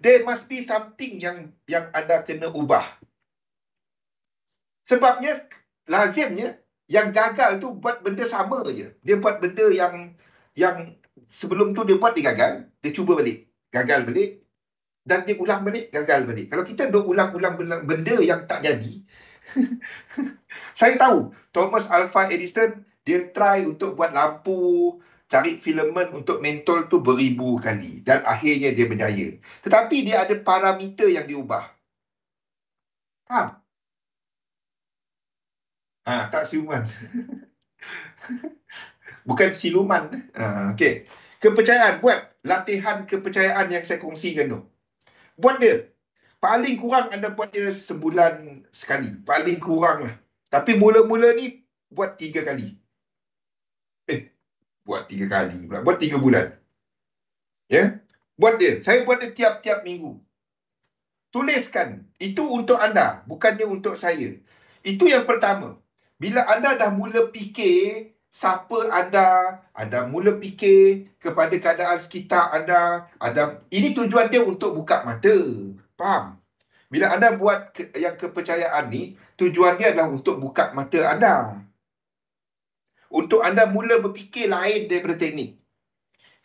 There must be something yang anda kena ubah. Sebabnya, lazimnya, yang gagal tu buat benda sama je. Dia buat benda yang sebelum tu dia buat, dia gagal. Dia cuba balik. Gagal balik. Dan dia ulang balik, gagal balik. Kalau kita duk ulang-ulang benda yang tak jadi, saya tahu, Thomas Alva Edison, dia try untuk buat lampu, cari filament untuk mentol tu beribu kali. Dan akhirnya dia berjaya. Tetapi dia ada parameter yang diubah. Faham? Tak siuman. Bukan siluman. Okay. Kepercayaan. Buat latihan kepercayaan yang saya kongsikan tu. Buat dia. Paling kurang anda buat dia sebulan sekali. Paling kurang lah. Tapi mula-mula ni buat 3 kali. Buat 3 kali pula. Buat 3 bulan. Ya. Buat dia. Saya buat dia tiap-tiap minggu. Tuliskan. Itu untuk anda. Bukannya untuk saya. Itu yang pertama. Bila anda dah mula fikir siapa anda mula fikir kepada keadaan sekitar anda, ini tujuan dia untuk buka mata. Faham? Bila anda buat yang kepercayaan ni, tujuan dia adalah untuk buka mata anda. Untuk anda mula berfikir lain daripada teknik.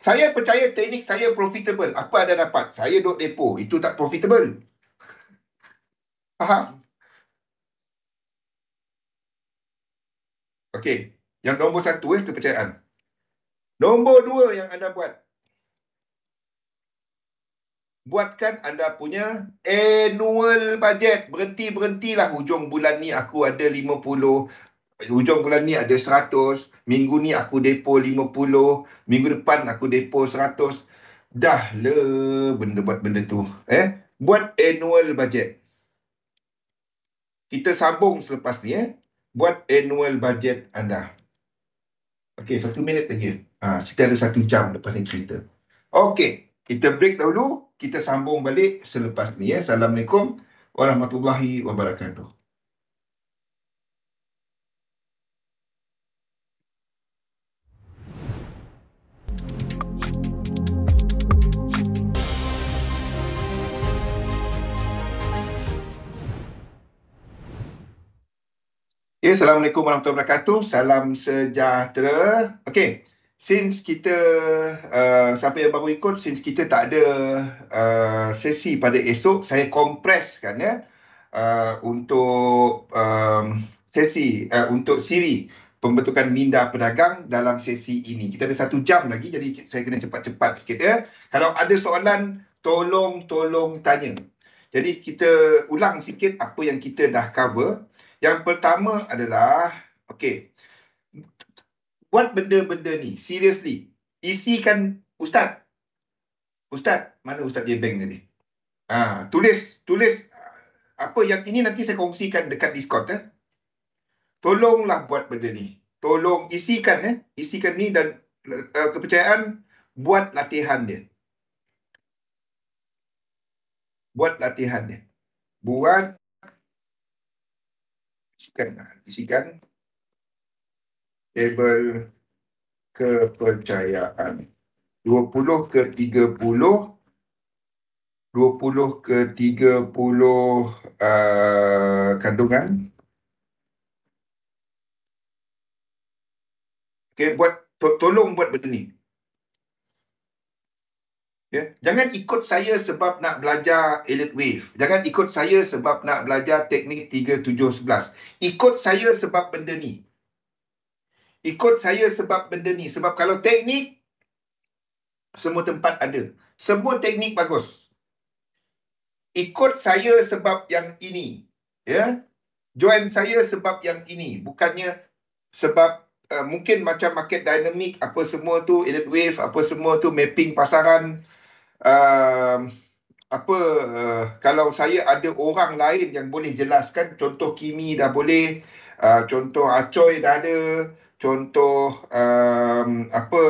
Saya percaya teknik saya profitable. Apa anda dapat? Saya duk depo. Itu tak profitable. Faham? Okey. Yang nombor 1 kepercayaan. Nombor 2 yang anda buat. Buatkan anda punya annual budget. Berhentilah hujung bulan ni aku ada 50. Hujung bulan ni ada 100. Minggu ni aku depo 50. Minggu depan aku depo 100. Dah le buat benda tu. Buat annual budget. Kita sambung selepas ni. Buat annual budget anda. Okey, 1 minit lagi. Kita ada 1 jam lepas ni cerita. Okey, kita break dahulu. Kita sambung balik selepas ni. Assalamualaikum warahmatullahi wabarakatuh. Assalamualaikum warahmatullahi wabarakatuh. Salam sejahtera. Okey, since kita siapa yang baru ikut, since kita tak ada sesi pada esok, saya kompreskan untuk sesi untuk siri pembentukan minda pedagang dalam sesi ini. Kita ada 1 jam lagi, jadi saya kena cepat-cepat sikit ya. Kalau ada soalan, tolong tanya. Jadi kita ulang sikit apa yang kita dah cover. Yang pertama adalah, okey, buat benda-benda ni, seriously. Isikan, Ustaz, mana Ustaz J-Bank tadi? Tulis apa yang ini nanti saya kongsikan dekat Discord. Tolonglah buat benda ni. Tolong isikan ni dan kepercayaan, buat latihan dia. buat latihan dia. Buat isikan tabel kepercayaan 20 ke 30 20 ke 30 kandungan. Okay, tolong buat benda ni. Ya, jangan ikut saya sebab nak belajar Elliott Wave. Jangan ikut saya sebab nak belajar teknik 3711. Ikut saya sebab benda ni. Ikut saya sebab benda ni. Sebab kalau teknik, semua tempat ada. Semua teknik bagus. Ikut saya sebab yang ini. Ya, join saya sebab yang ini. Bukannya sebab mungkin macam market dynamic, apa semua tu, Elliott Wave, apa semua tu, mapping pasaran. Kalau saya ada orang lain yang boleh jelaskan, contoh Kimi dah boleh, contoh Acoy dah ada, contoh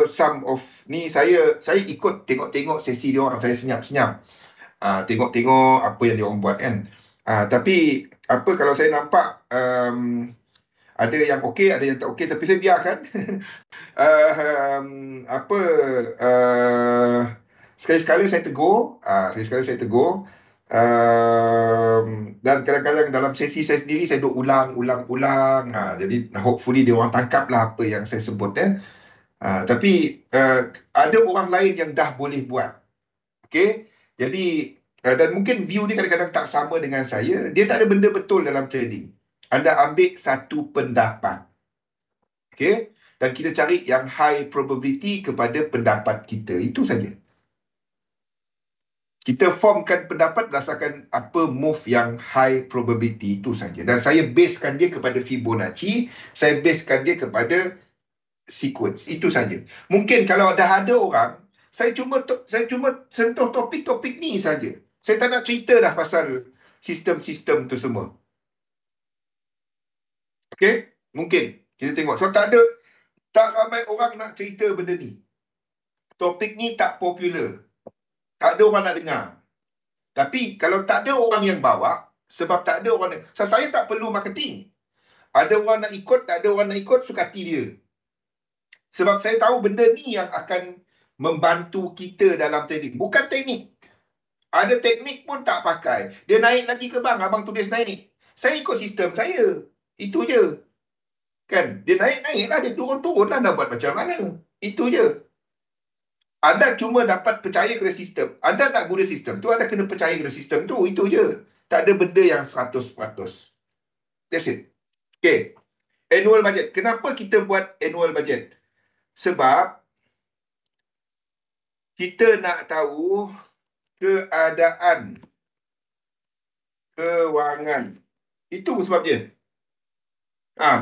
some of ni, saya ikut tengok-tengok sesi dia orang, saya senyap-senyap, tengok-tengok apa yang dia orang buat kan. Tapi kalau saya nampak ada yang okey, ada yang tak okey, tapi saya biarkan. Sekali-sekala saya tegur, dan kadang-kadang dalam sesi saya sendiri saya duk ulang. Jadi hopefully dia orang tangkap lah apa yang saya sebut tapi ada orang lain yang dah boleh buat. Okay, jadi dan mungkin view dia kadang-kadang tak sama dengan saya. Dia tak ada benda betul dalam trading. Anda ambil satu pendapat, okay, dan kita cari yang high probability kepada pendapat kita. Itu saja. Kita formkan pendapat berdasarkan apa move yang high probability, itu saja. Dan saya basekan dia kepada Fibonacci, saya basekan dia kepada sequence. Itu saja. Mungkin kalau dah ada orang, saya cuma sentuh topik-topik ni saja. Saya tak nak cerita dah pasal sistem-sistem tu semua. Okey? Mungkin. Kita tengok. So tak ramai orang nak cerita benda ni. Topik ni tak popular. Tak ada orang nak dengar. Tapi kalau tak ada orang yang bawa, sebab tak ada orang saya tak perlu marketing. Ada orang nak ikut, tak ada orang nak ikut, suka hati dia. Sebab saya tahu benda ni yang akan membantu kita dalam trading. Bukan teknik. Ada teknik pun tak pakai. Dia naik lagi ke bang? Abang tulis naik. Saya ikut sistem saya. Itu je. Kan? Dia naik lah. Dia turun lah. Nak buat macam mana? Itu je. Anda cuma dapat percaya kepada sistem. Anda nak guna sistem tu, anda kena percaya kepada sistem tu. Itu je. Tak ada benda yang 100%. That's it. Okay. Annual budget. Kenapa kita buat annual budget? Sebab kita nak tahu keadaan kewangan. Itu sebab dia.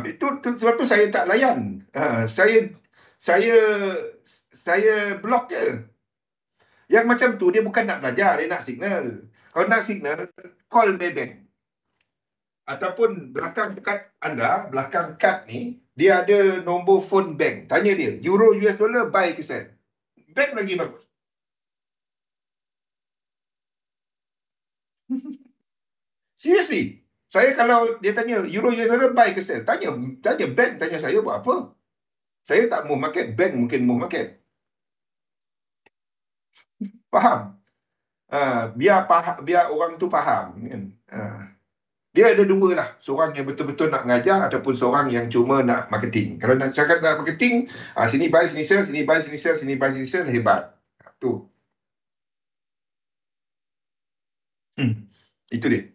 Itu sebab tu saya tak layan. Saya blok je. Yang macam tu dia bukan nak belajar, dia nak signal. Kalau nak signal, call Maybank. Ataupun belakang kad anda, belakang kad ni, dia ada nombor phone bank. Tanya dia, euro US dollar buy ke sell. Bank lagi bagus. Seriously. Saya kalau dia tanya euro US dollar buy ke sell, tanya bank, tanya saya buat apa. Saya tak move market, bank mungkin move market. Faham? Biar orang tu faham kan. Dia ada dua lah. Seorang yang betul-betul nak mengajar ataupun seorang yang cuma nak marketing. Kalau nak cakap nak marketing, sini buy, sini sell, sini buy, sini sell, sini buy, sini sell, hebat. Tu. Itu dia.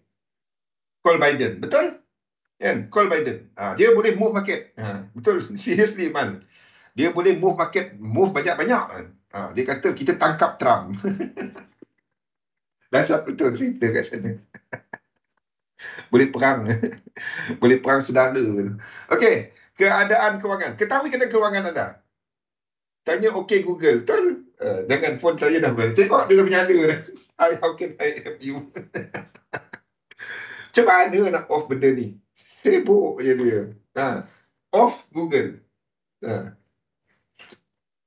Call Biden. Betul? Kan? Call Biden. Dia boleh move market. Betul. Seriously, man. Dia boleh move market, move banyak-banyak. Dia kata kita tangkap Trump. Dan satu tu cerita kat sana. Boleh perang. Boleh perang saudara. Okey. Keadaan kewangan. Ketahui keadaan kewangan anda. Tanya OK Google. Betul? Jangan phone saya dah balik. Tengok dia dah menyala dah. How can I help you? Macam mana nak off benda ni? Sibuk je dia. Off Google.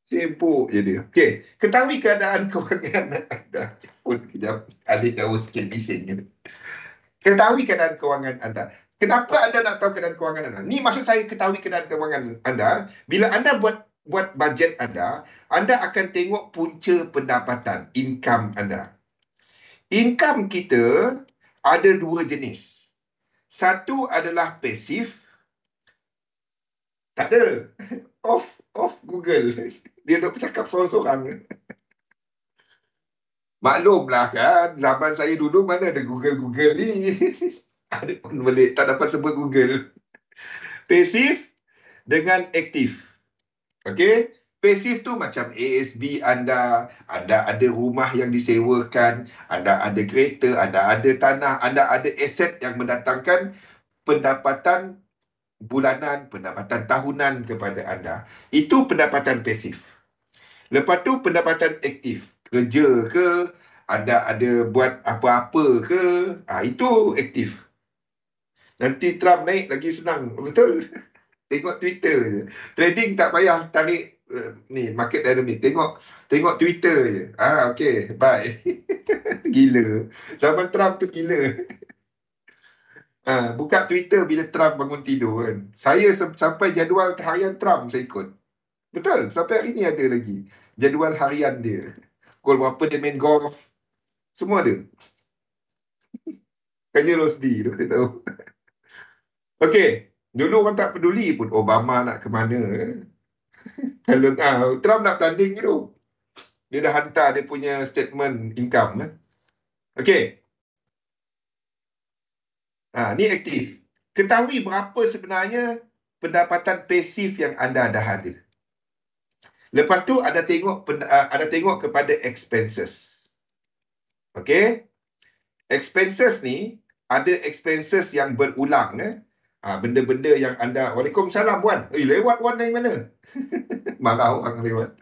Sibuk je dia. Okey, ketahui keadaan kewangan anda. Pun kejap, adik tahu sikit bising je. Ketahui keadaan kewangan anda. Kenapa anda nak tahu keadaan kewangan anda? Ni maksud saya ketahui keadaan kewangan anda. Bila anda buat bajet anda akan tengok punca pendapatan, income anda. Income kita ada dua jenis. Satu adalah pasif. Tak ada. Off Google. Dia duk bercakap seorang-seorang. Maklumlah kan, zaman saya dulu mana ada Google ni. Ada pun boleh, tak dapat sebut Google. Pasif dengan aktif. Okey? Pasif tu macam ASB anda ada rumah yang disewakan, anda ada kereta, anda ada tanah, anda ada aset yang mendatangkan pendapatan bulanan, pendapatan tahunan kepada anda. Itu pendapatan pasif. Lepas tu pendapatan aktif. Kerja ke, anda ada buat apa-apa ke, itu aktif. Nanti Trump naik lagi senang. Betul? Tengok Twitter je. Trading tak payah tarik ni market dynamic. Tengok Twitter je. Okay, bye. Gila. Zaman Trump tu gila. Buka Twitter bila Trump bangun tidur kan. Saya sampai jadual harian Trump saya ikut. Betul, sampai hari ni ada lagi jadual harian dia. Pukul berapa dia main golf. Semua ada. Kanya Rosdi tu, saya tahu. Okey, dulu orang tak peduli pun Obama nak ke mana. Kalau Trump nak tanding tu, dia dah hantar dia punya statement income. Okey. Ni aktif. Ketahui berapa sebenarnya pendapatan pasif yang anda dah ada. Lepas tu ada tengok kepada expenses. Okey? Expenses ni ada expenses yang berulang. Benda-benda yang anda... Waalaikumsalam, Wan. Lewat Wan dari mana? Marah orang lewat.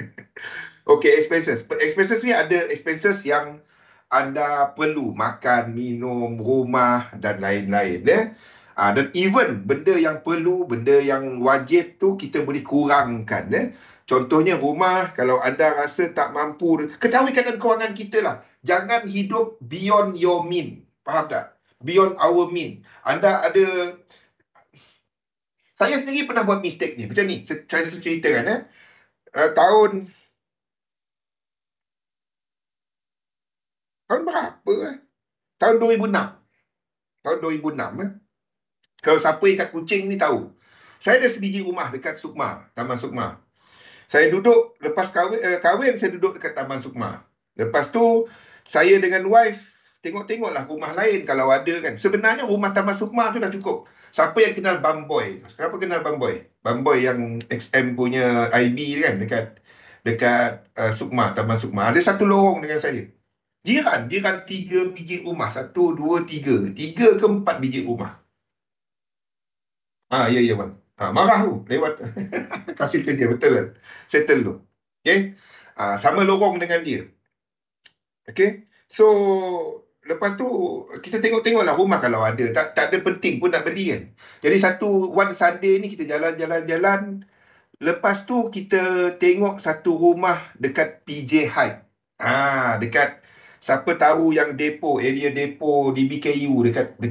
Okey, expenses. Expenses ni ada expenses yang anda perlu. Makan, minum, rumah dan lain-lain. Dan even benda yang perlu, benda yang wajib tu kita boleh kurangkan. Contohnya rumah, kalau anda rasa tak mampu, ketahui keadaan kewangan kita lah. Jangan hidup beyond your mean. Faham tak? Beyond our mean. Anda ada... Saya sendiri pernah buat mistake ni. Macam ni, saya ceritakan. Tahun berapa? Tahun 2006. Tahun 2006. Kalau siapa ikat kucing ni tahu. Saya ada sebiji rumah dekat Sukma, Taman Sukma. Saya duduk, lepas kahwin saya duduk dekat Taman Sukma. Lepas tu, saya dengan wife, tengok-tengoklah rumah lain kalau ada kan. Sebenarnya rumah Taman Sukma tu dah cukup. Siapa yang kenal Bamboy? Siapa kenal Bamboy? Bamboy yang XM punya IB kan, dekat Sukma, Taman Sukma. Ada satu lorong dengan saya. Jiran 3 biji rumah. 1, 2, 3. 3 ke 4 biji rumah. Ya, Wan. Marah tu. Lewat. Kasih kerja. Betul kan? Settle tu. Okay? Sama lorong dengan dia. Okay? So, lepas tu, kita tengok-tengoklah rumah kalau ada. Tak ada penting pun nak beli kan. Jadi, one Sunday ni kita jalan-jalan. Lepas tu, kita tengok satu rumah dekat PJ Hyde. Dekat, siapa tahu yang depo, area depo di BKU dekat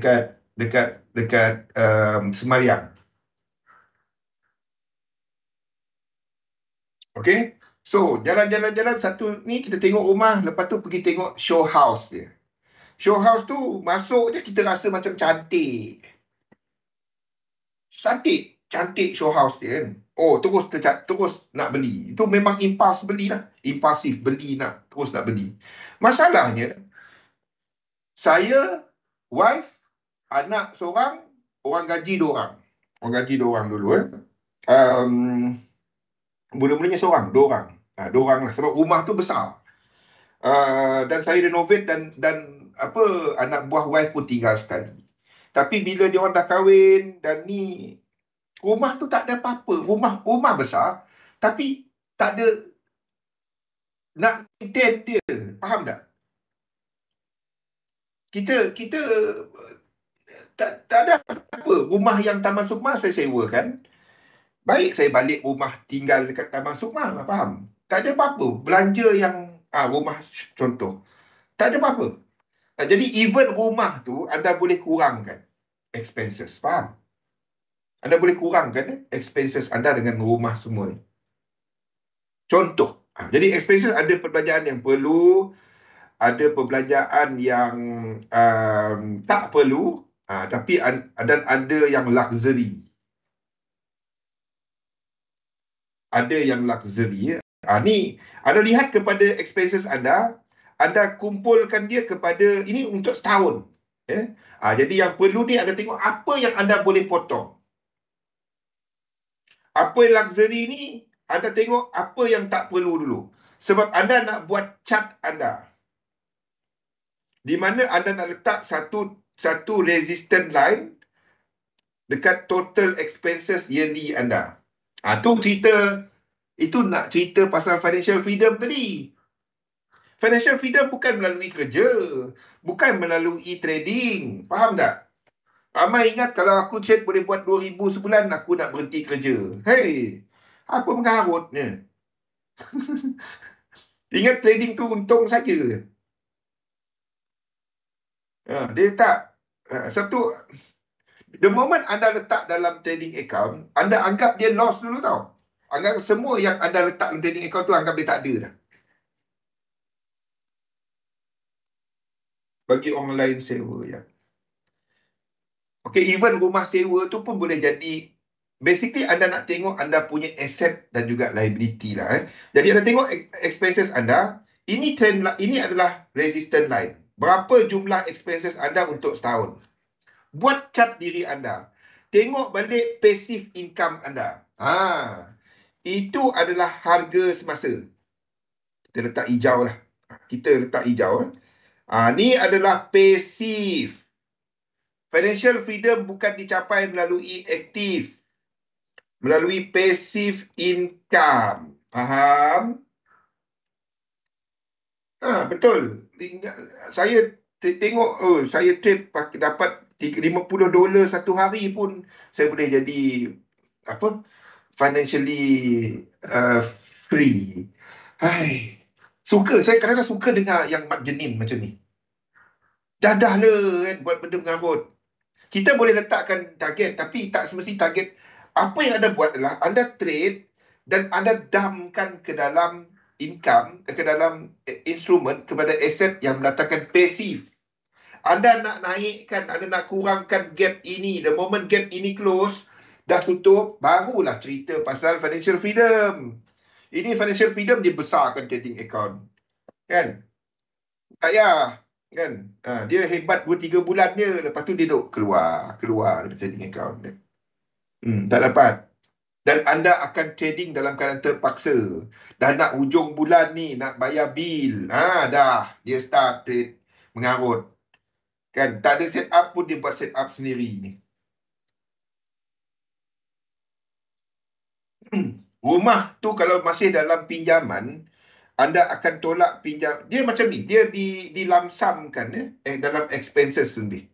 Semariang. Okay? So, jalan-jalan satu ni kita tengok rumah, lepas tu pergi tengok show house dia. Show house tu masuk je kita rasa macam cantik. Cantik show house dia kan. Terus nak beli. Itu memang impulsif beli terus nak beli. Masalahnya, saya, wife, anak seorang, orang gaji 2 orang. Orang gaji 2 orang dulu. Mula-mulanya seorang, 2 orang. 2 orang lah. Sebab rumah tu besar. Dan saya renovate dan anak buah wife pun tinggal sekali. Tapi bila dia orang dah kahwin dan ni, rumah tu tak ada apa-apa. Rumah besar, tapi tak ada nak maintain dia. Faham tak? Kita tak ada apa. Rumah yang Taman Sukma saya sewakan. Baik saya balik rumah tinggal dekat Taman Sukma, faham? Tak ada apa-apa. Belanja yang rumah contoh. Tak ada apa-apa. Jadi even rumah tu anda boleh kurangkan expenses. Faham? Anda boleh kurangkan expenses anda dengan rumah semua ni. Contoh. Jadi expenses ada perbelanjaan yang perlu, ada perbelanjaan yang tak perlu, tapi dan ada yang luxury. Ada yang luxury. Ni anda lihat kepada expenses anda kumpulkan dia kepada ini untuk setahun. Jadi yang perlu ni anda tengok apa yang anda boleh potong. Apa yang luxury ni anda tengok apa yang tak perlu dulu. Sebab anda nak buat chart anda, di mana anda nak letak satu resistance line dekat total expenses yearly anda. Tu cerita, itu nak cerita pasal financial freedom tadi. Financial freedom bukan melalui kerja, bukan melalui trading. Faham tak? Ramai ingat kalau aku trade boleh buat 2,000 sebulan, aku nak berhenti kerja. Hey, apa mengarutnya? Ingat trading tu untung saja. Dia tak. Satu, the moment anda letak dalam trading account, anda anggap dia loss dulu tau. Anggap semua yang anda letak dalam trading account tu, anggap dia tak ada dah. Bagi orang lain sewa, ya. Okay, even rumah sewa tu pun boleh jadi. Basically, anda nak tengok anda punya asset dan juga liability lah. Jadi, anda tengok expenses anda. Ini adalah resistance line. Berapa jumlah expenses anda untuk setahun? Buat chart diri anda. Tengok balik passive income anda. Itu adalah harga semasa. Kita letak hijau lah. Kita letak hijau. Ni adalah passive. Financial freedom bukan dicapai melalui aktif. Melalui passive income. Faham? Betul. Saya tengok, saya trade dapat $50 satu hari pun saya boleh jadi financially free. Saya kadang-kadang suka dengar yang Mak Jenin macam ni. Dah lah kan buat benda mengarut. Kita boleh letakkan target, tapi tak semesti target. Apa yang anda buat adalah anda trade dan anda dumpkan ke dalam income, ke dalam instrumen, kepada aset yang mendatangkan pasif. Anda nak naikkan, anda nak kurangkan gap ini. The moment gap ini close, dah tutup, barulah cerita pasal financial freedom. Ini financial freedom dibesarkan trading account. Kan? Tak payah. Kan? Dia hebat 2-3 bulan dia, lepas tu dia duk keluar dari trading account dia. Tak dapat. Dan anda akan trading dalam keadaan terpaksa. Dah nak hujung bulan ni, nak bayar bil. Dah. Dia start trade mengarut. Kan? Tak ada set up pun dia buat set up sendiri ni. Rumah tu kalau masih dalam pinjaman, anda akan tolak pinjam. Dia macam ni. Dia dilamsamkan dalam expenses lebih.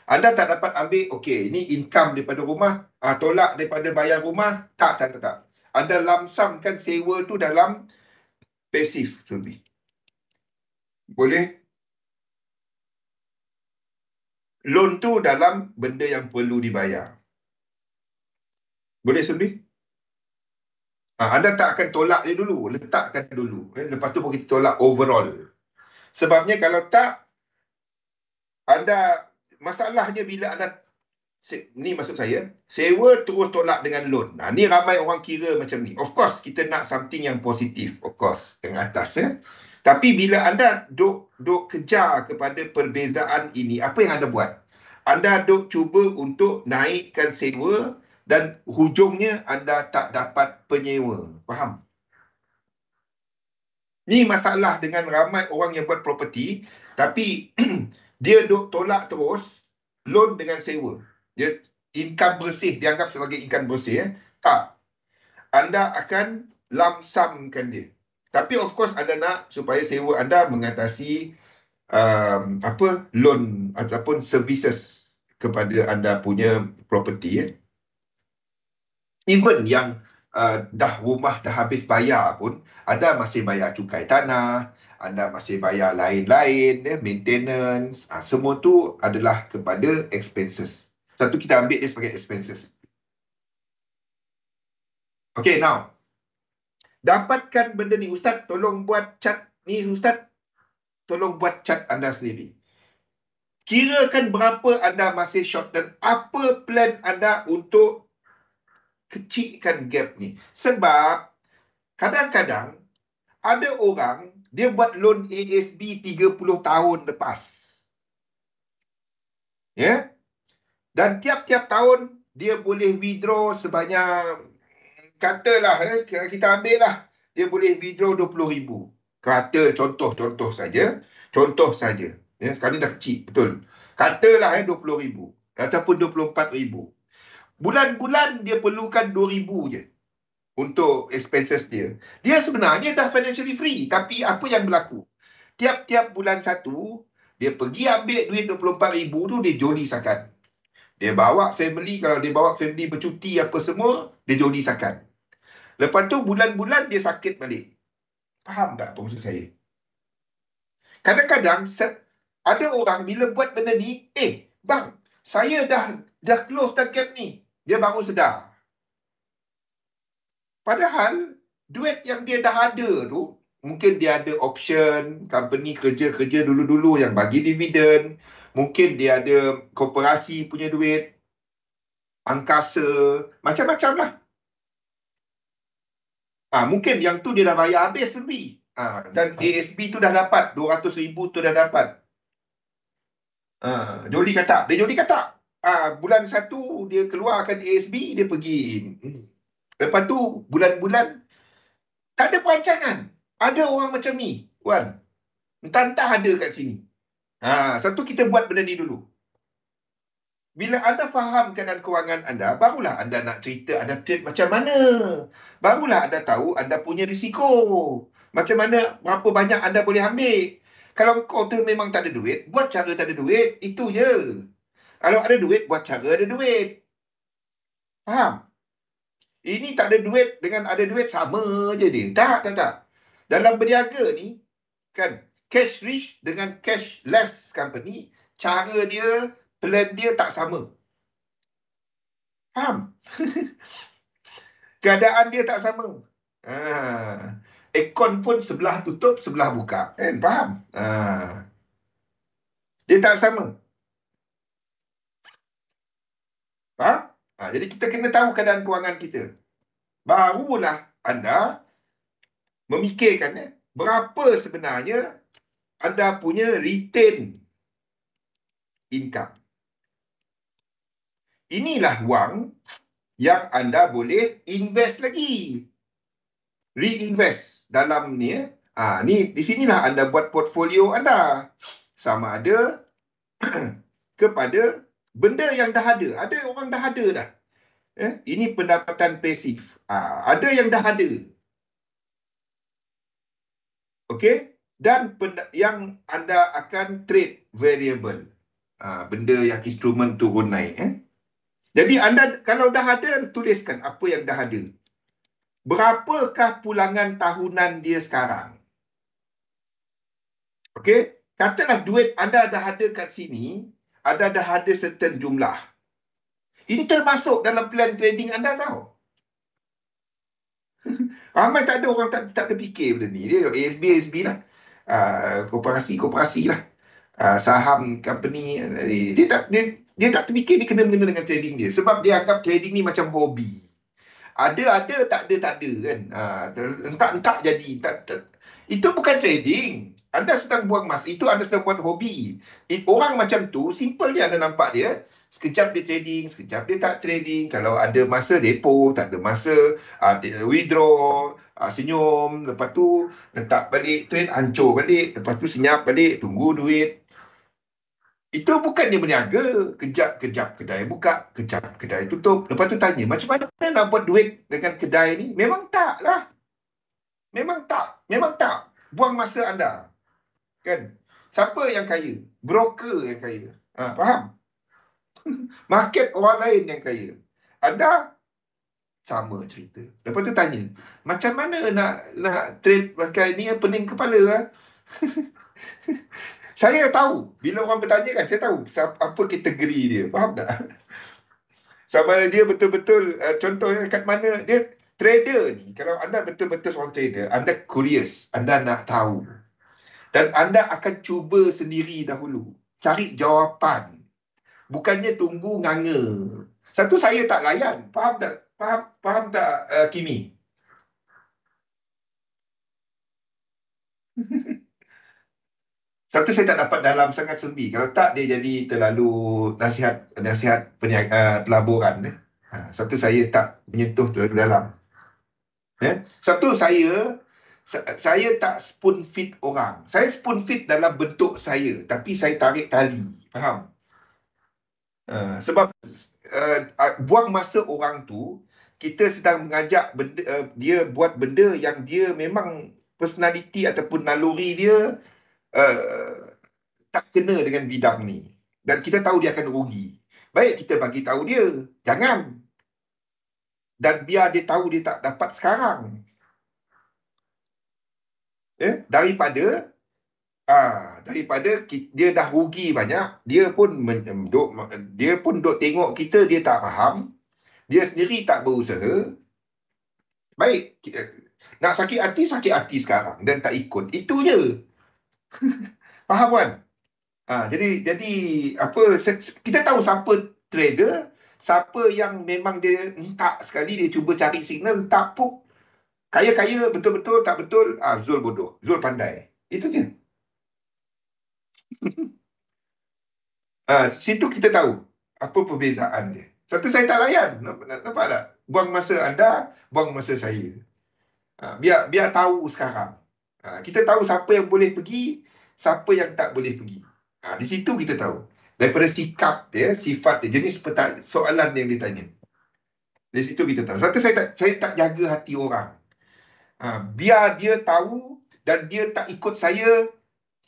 Anda tak dapat ambil, okey, ini income daripada rumah, tolak daripada bayar rumah. Tak. Anda lamsamkan sewa tu dalam pasif lebih. Boleh? Loan tu dalam benda yang perlu dibayar. Boleh lebih? Anda tak akan tolak dia dulu. Letakkan dulu. Lepas tu kita tolak overall. Sebabnya kalau tak, anda, masalahnya bila anda, ni maksud saya, sewa terus tolak dengan loan. Ni ramai orang kira macam ni. Of course, kita nak something yang positif. Of course, tengah atas. Tapi bila anda duk kejar kepada perbezaan ini, apa yang anda buat? Anda duk cuba untuk naikkan sewa dan hujungnya anda tak dapat penyewa. Faham? Ni masalah dengan ramai orang yang buat property, tapi dia duk tolak terus loan dengan sewa. Dia income bersih, dianggap sebagai income bersih. Tak. Anda akan lamsamkan dia. Tapi of course anda nak supaya sewa anda mengatasi loan ataupun services kepada anda punya property. Even yang dah rumah dah habis bayar pun, anda masih bayar cukai tanah, anda masih bayar lain-lain, maintenance, semua tu adalah kepada expenses. Satu kita ambil dia sebagai expenses. Okay, now, dapatkan benda ni. Ustaz, tolong buat chart ni, Ustaz. Tolong buat chart anda sendiri. Kirakan berapa anda masih short dan apa plan anda untuk kecilkan gap ni. Sebab kadang-kadang ada orang dia buat loan ASB 30 tahun lepas. Ya. Dan tiap-tiap tahun dia boleh withdraw sebanyak, katalah kita ambil lah, dia boleh withdraw 20,000. Kata contoh saja. Contoh saja. Ya, sekarang ni dah kecil, betul. Katalah 20,000 ataupun 24,000. Bulan-bulan dia perlukan 2,000 je untuk expenses dia. Dia sebenarnya dah financially free. Tapi apa yang berlaku? Tiap-tiap bulan satu, dia pergi ambil duit 24,000 tu, dia jodi sakan. Dia bawa family, kalau dia bawa family bercuti apa semua, dia jodi sakan. Lepas tu bulan-bulan dia sakit balik. Faham tak apa maksud saya? Kadang-kadang ada orang bila buat benda ni, bang, saya dah close dah gap ni. Dia baru sedar. Padahal duit yang dia dah ada tu, mungkin dia ada option, company kerja-kerja dulu-dulu yang bagi dividen, mungkin dia ada koperasi punya duit, angkasa, macam-macam lah. Mungkin yang tu dia dah bayar habis lebih. Dan ASB tu dah dapat, 200,000 tu dah dapat. Jody kata, bulan satu dia keluarkan ASB, dia pergi. Lepas tu, bulan-bulan, tak ada perancangan. Ada orang macam ni, Wan. Entah-entah ada kat sini. Satu kita buat benda ni dulu. Bila anda faham keadaan kewangan anda, barulah anda nak cerita anda trade macam mana. Barulah anda tahu anda punya risiko. Macam mana, berapa banyak anda boleh ambil. Kalau kau tu memang tak ada duit, buat cara tak ada duit, itu je. Kalau ada duit, buat cara ada duit. Faham? Ini tak ada duit dengan ada duit sama je dia. Tak. Dalam berniaga ni, kan, cash rich dengan cash less company, cara dia, plan dia tak sama. Faham? Keadaan dia tak sama. Aircon pun sebelah tutup, sebelah buka. Kan? Faham? Dia tak sama. Faham? Jadi kita kena tahu keadaan kewangan kita. Barulah anda memikirkan berapa sebenarnya anda punya retain income. Inilah wang yang anda boleh invest lagi. Reinvest dalam ni. Ni di sinilah anda buat portfolio anda. Sama ada kepada benda yang dah ada. Ada orang dah ada dah. Ini pendapatan pasif. Ada yang dah ada. Okey? Dan yang anda akan trade variable. Benda yang instrumen turun naik. Jadi anda kalau dah ada, tuliskan apa yang dah ada. Berapakah pulangan tahunan dia sekarang? Okey? Katalah duit anda dah ada kat sini, anda dah ada certain jumlah. Ini termasuk dalam plan trading anda tahu. Ramai tak ada orang tak ada fikir benda ni. Dia ASB lah. Koperasi lah. Saham company. Dia tak terfikir dia kena-mengena dengan trading dia. Sebab dia anggap trading ni macam hobi. Ada, tak ada kan. Entah jadi. Itu bukan trading. Anda sedang buang masa. Itu anda sedang buat hobi. Orang macam tu, simple je anda nampak dia. Sekejap dia trading, sekejap dia tak trading. Kalau ada masa depo, tak ada masa dia withdraw, senyum. Lepas tu letak balik trade, hancur balik. Lepas tu senyap balik, tunggu duit. Itu bukan dia berniaga. Kejap kedai buka, kejap kedai tutup. Lepas tu tanya, macam mana nak buat duit dengan kedai ni? Memang tak lah. Memang tak. Buang masa anda. Kan? Siapa yang kaya? Broker yang kaya. Faham? Market orang lain yang kaya. Anda Sama cerita. Lepas tu tanya, macam mana nak trade pakai ni pening kepala lah. Saya tahu, bila orang bertanya kan, saya tahu apa kategori dia. Faham tak? Sama ada dia betul-betul, contohnya kat mana, dia trader ni, kalau anda betul-betul seorang trader, anda curious, anda nak tahu. Dan anda akan cuba sendiri dahulu. Cari jawapan. Bukannya tunggu nganga. Satu, saya tak layan. Faham tak? Faham tak, Kimi? Satu, saya tak dapat dalam sangat sembi. Kalau tak, dia jadi terlalu nasihat pelaburan. Satu, saya tak menyentuh terlalu dalam. Satu, saya tak spoon feed orang. Saya spoon feed dalam bentuk saya. Tapi saya tarik tali. Faham? Sebab buang masa orang tu, kita sedang mengajak dia buat benda yang dia memang personality ataupun naluri dia tak kena dengan bidang ni. Dan kita tahu dia akan rugi. Baik kita bagi tahu dia, jangan. Dan biar dia tahu dia tak dapat sekarang. Daripada dia dah rugi banyak, dia pun duk tengok kita, dia tak faham, dia sendiri tak berusaha. Baik, nak sakit hati sekarang dan tak ikut. Itu je. Faham kan? Jadi apa, kita tahu siapa trader, siapa yang memang dia entak sekali, dia cuba cari signal, entak pun kaya-kaya, betul-betul, tak betul, Zul bodoh, Zul pandai. Itu je. Situ kita tahu apa perbezaan dia. Satu, saya tak layan. Nampak tak? Buang masa anda, buang masa saya. Biar tahu sekarang. Kita tahu siapa yang boleh pergi, siapa yang tak boleh pergi. Di situ kita tahu. Daripada sikap dia, sifat dia, jenis soalan yang dia tanya. Di situ kita tahu. Satu, saya tak jaga hati orang. Biar dia tahu dan dia tak ikut saya,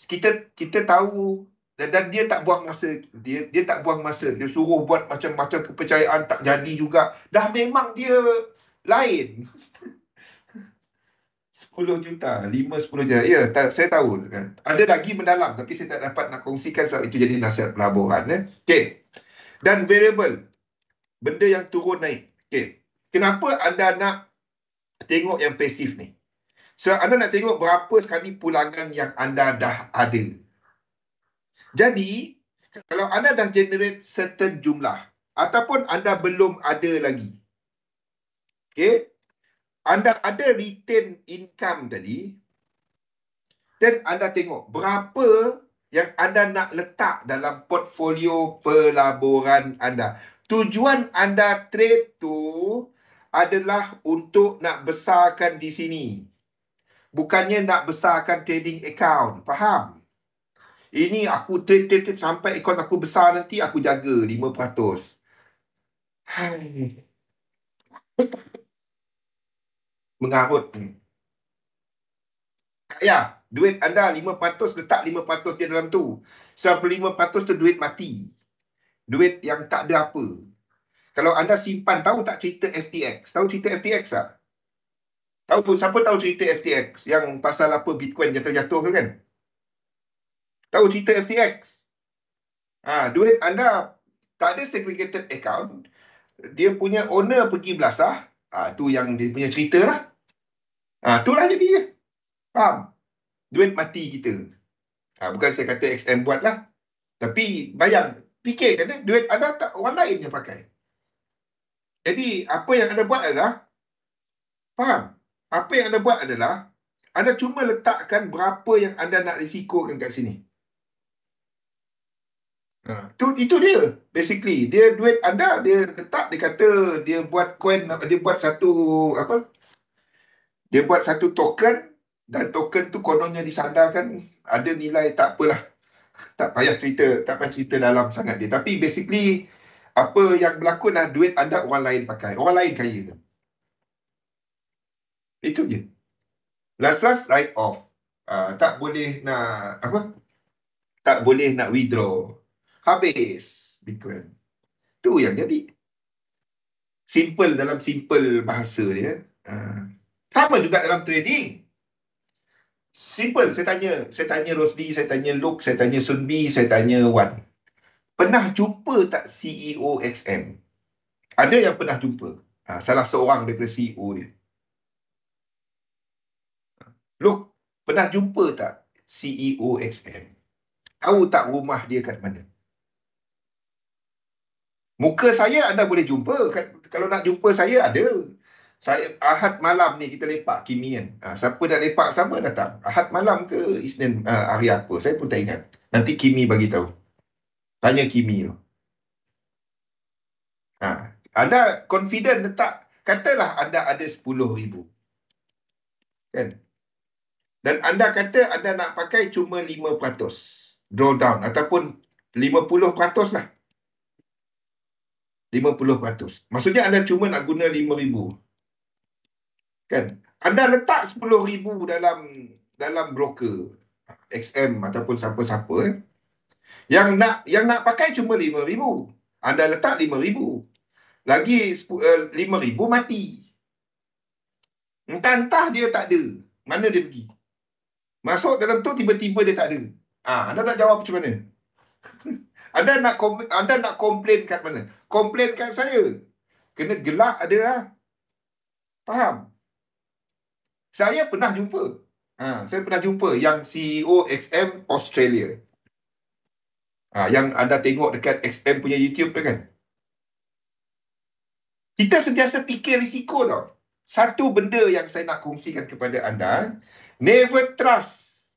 kita tahu, dan dia tak buang masa. Dia tak buang masa. Dia suruh buat macam-macam kepercayaan, tak jadi juga. Dah memang dia lain. 10 juta, 5-10 juta. Ya, saya tahu. Ada lagi mendalam, tapi saya tak dapat nak kongsikan sebab itu jadi nasihat pelaburan. Okay. Dan variable, benda yang turun naik. Okay. Kenapa anda nak tengok yang pasif ni? So, anda nak tengok berapa sekali pulangan yang anda dah ada. Jadi, kalau anda dah generate certain jumlah, ataupun anda belum ada lagi, okay, anda ada retain income tadi, dan anda tengok berapa yang anda nak letak dalam portfolio pelaburan anda. Tujuan anda trade tu adalah untuk nak besarkan di sini. Bukannya nak besarkan trading account. Faham? Ini aku trade sampai akaun aku besar nanti, aku jaga 5%. Mengarut. Ya, duit anda 5%, letak 5% dia dalam tu. 95% tu duit mati. Duit yang tak ada apa. Kalau anda simpan, tahu tak cerita FTX? Tahu cerita FTX tak? Tahu pun, siapa tahu cerita FTX? Yang pasal apa Bitcoin jatuh-jatuh tu kan? Tahu cerita FTX? Duit anda tak ada segregated account. Dia punya owner pergi belasah. Tu yang dia punya cerita lah. Itulah jadi dia. Faham? Duit mati kita. Bukan saya kata XM buat lah. Tapi bayang, fikirkan duit anda tak orang lain yang pakai. Jadi apa yang anda buat adalah, faham? Apa yang anda buat adalah, anda cuma letakkan berapa yang anda nak risikokan kat sini. Itu dia. Basically, dia duit anda, dia letak, dia kata dia buat coin, dia buat satu apa? Dia buat satu token, dan token tu kononnya disandarkan ada nilai, tak apalah. Tak payah cerita dalam sangat dia. Tapi basically, apa yang berlaku adalah duit anda orang lain pakai. Orang lain kaya. Itu je. Last write off. Tak boleh nak apa? Tak boleh nak withdraw. Habis Bitcoin. Tu yang jadi. Simple dalam simple bahasa dia. Sama juga dalam trading. Simple. Saya tanya Rosli, saya tanya Luke, saya tanya Sunbi, saya tanya Wan. Pernah jumpa tak CEO XM? Ada yang pernah jumpa. Salah seorang daripada CEO dia. Luke, pernah jumpa tak CEO XM? Tahu tak rumah dia kat mana? Muka saya anda boleh jumpa. Kalau nak jumpa saya, ada. Saya Ahad malam ni kita lepak Kimi kan. Siapa nak lepak sama datang. Ahad malam ke Isnin hari apa? Saya pun tak ingat. Nanti Kimi bagi tahu. Tanya Kimi tu. Anda confident letak. Katalah anda ada 10,000. Kan? Dan anda kata anda nak pakai cuma 5%. Drawdown. Ataupun 50% lah. 50%. Maksudnya anda cuma nak guna 5,000. Kan? Anda letak 10,000 dalam broker XM ataupun siapa-siapa. Yang nak pakai cuma 5,000. Anda letak 5,000. Lagi 5,000 mati. Entah dia tak ada. Mana dia pergi? Masuk dalam tu tiba-tiba dia tak ada. Anda nak jawab macam mana? Anda nak komplain kat mana? Komplain kat saya. Kena gelak ada lah. Faham? Saya pernah jumpa. Saya pernah jumpa yang CEO XM Australia. Yang anda tengok dekat XM punya YouTube tu kan. Kita sentiasa fikir risiko tau. Satu benda yang saya nak kongsikan kepada anda, never trust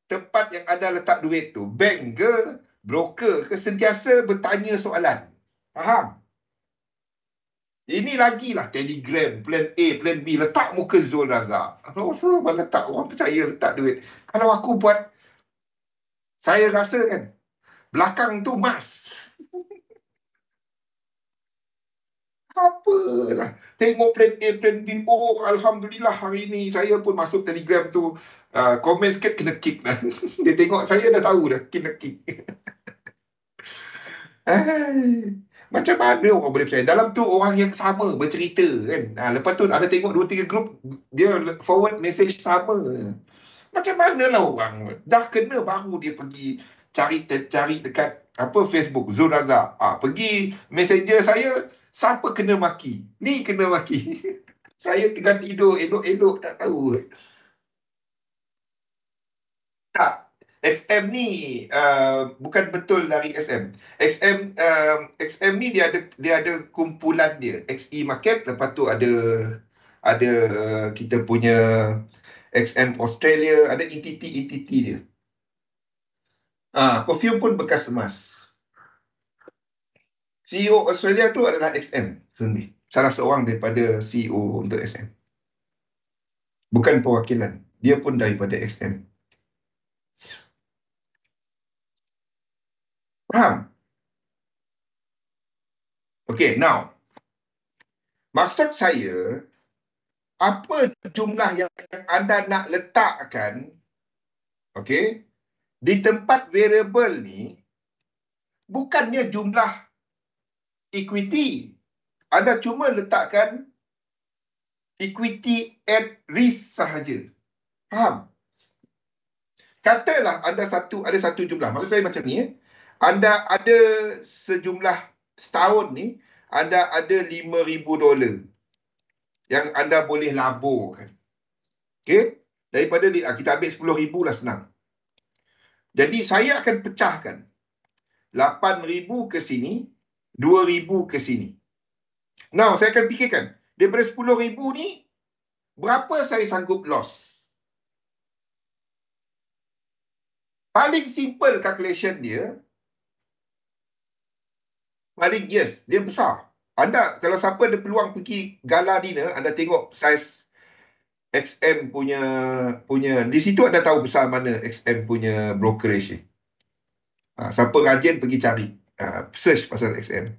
tempat yang anda letak duit tu. Bank ke, broker ke, sentiasa bertanya soalan. Faham? Ini lagi lah Telegram, plan A, plan B. Letak muka Zul Razak. Kenapa letak orang percaya letak duit? Kalau aku buat, saya rasa kan, belakang tu emas. Apalah. Tengok plan A, plan B. Oh, Alhamdulillah hari ni saya pun masuk Telegram tu. Komen sikit kena kick dah. Dia tengok saya dah tahu dah. Kena kick. Macam mana orang boleh percaya? Dalam tu orang yang sama bercerita kan. Lepas tu ada tengok 2-3 grup. Dia forward message sama. Macam mana lah orang dah kena baru dia pergi cari dekat Facebook Zul Razak. Pergi messenger saya, siapa kena maki? Ni kena maki. Saya tengah tidur elok-elok tak tahu. Tak. XM ni bukan betul dari XM. XM ni dia ada kumpulan dia. XE Market, lepas tu ada kita punya XM Australia, ada entiti dia. Perfume pun bekas emas. CEO Australia tu adalah XM. Salah seorang daripada CEO untuk XM. Bukan perwakilan. Dia pun daripada XM. Faham? Okay, now. Maksud saya, apa jumlah yang anda nak letakkan, okay, di tempat variable ni, bukannya jumlah equity. Anda cuma letakkan equity at risk sahaja. Faham? Katalah anda ada satu jumlah. Maksud saya macam ni. Anda ada sejumlah setahun ni, anda ada $5,000 yang anda boleh laburkan. Okay? Daripada kita ambil 10,000 lah senang. Jadi saya akan pecahkan 8,000 ke sini, 2,000 ke sini. Now, saya akan fikirkan, daripada 10,000 ni, berapa saya sanggup loss? Paling simple calculation dia, dia besar. Anda, kalau siapa ada peluang pergi gala dinner, anda tengok saiz XM punya, di situ anda tahu besar mana XM punya brokerage. Siapa rajin pergi cari, search pasal XM.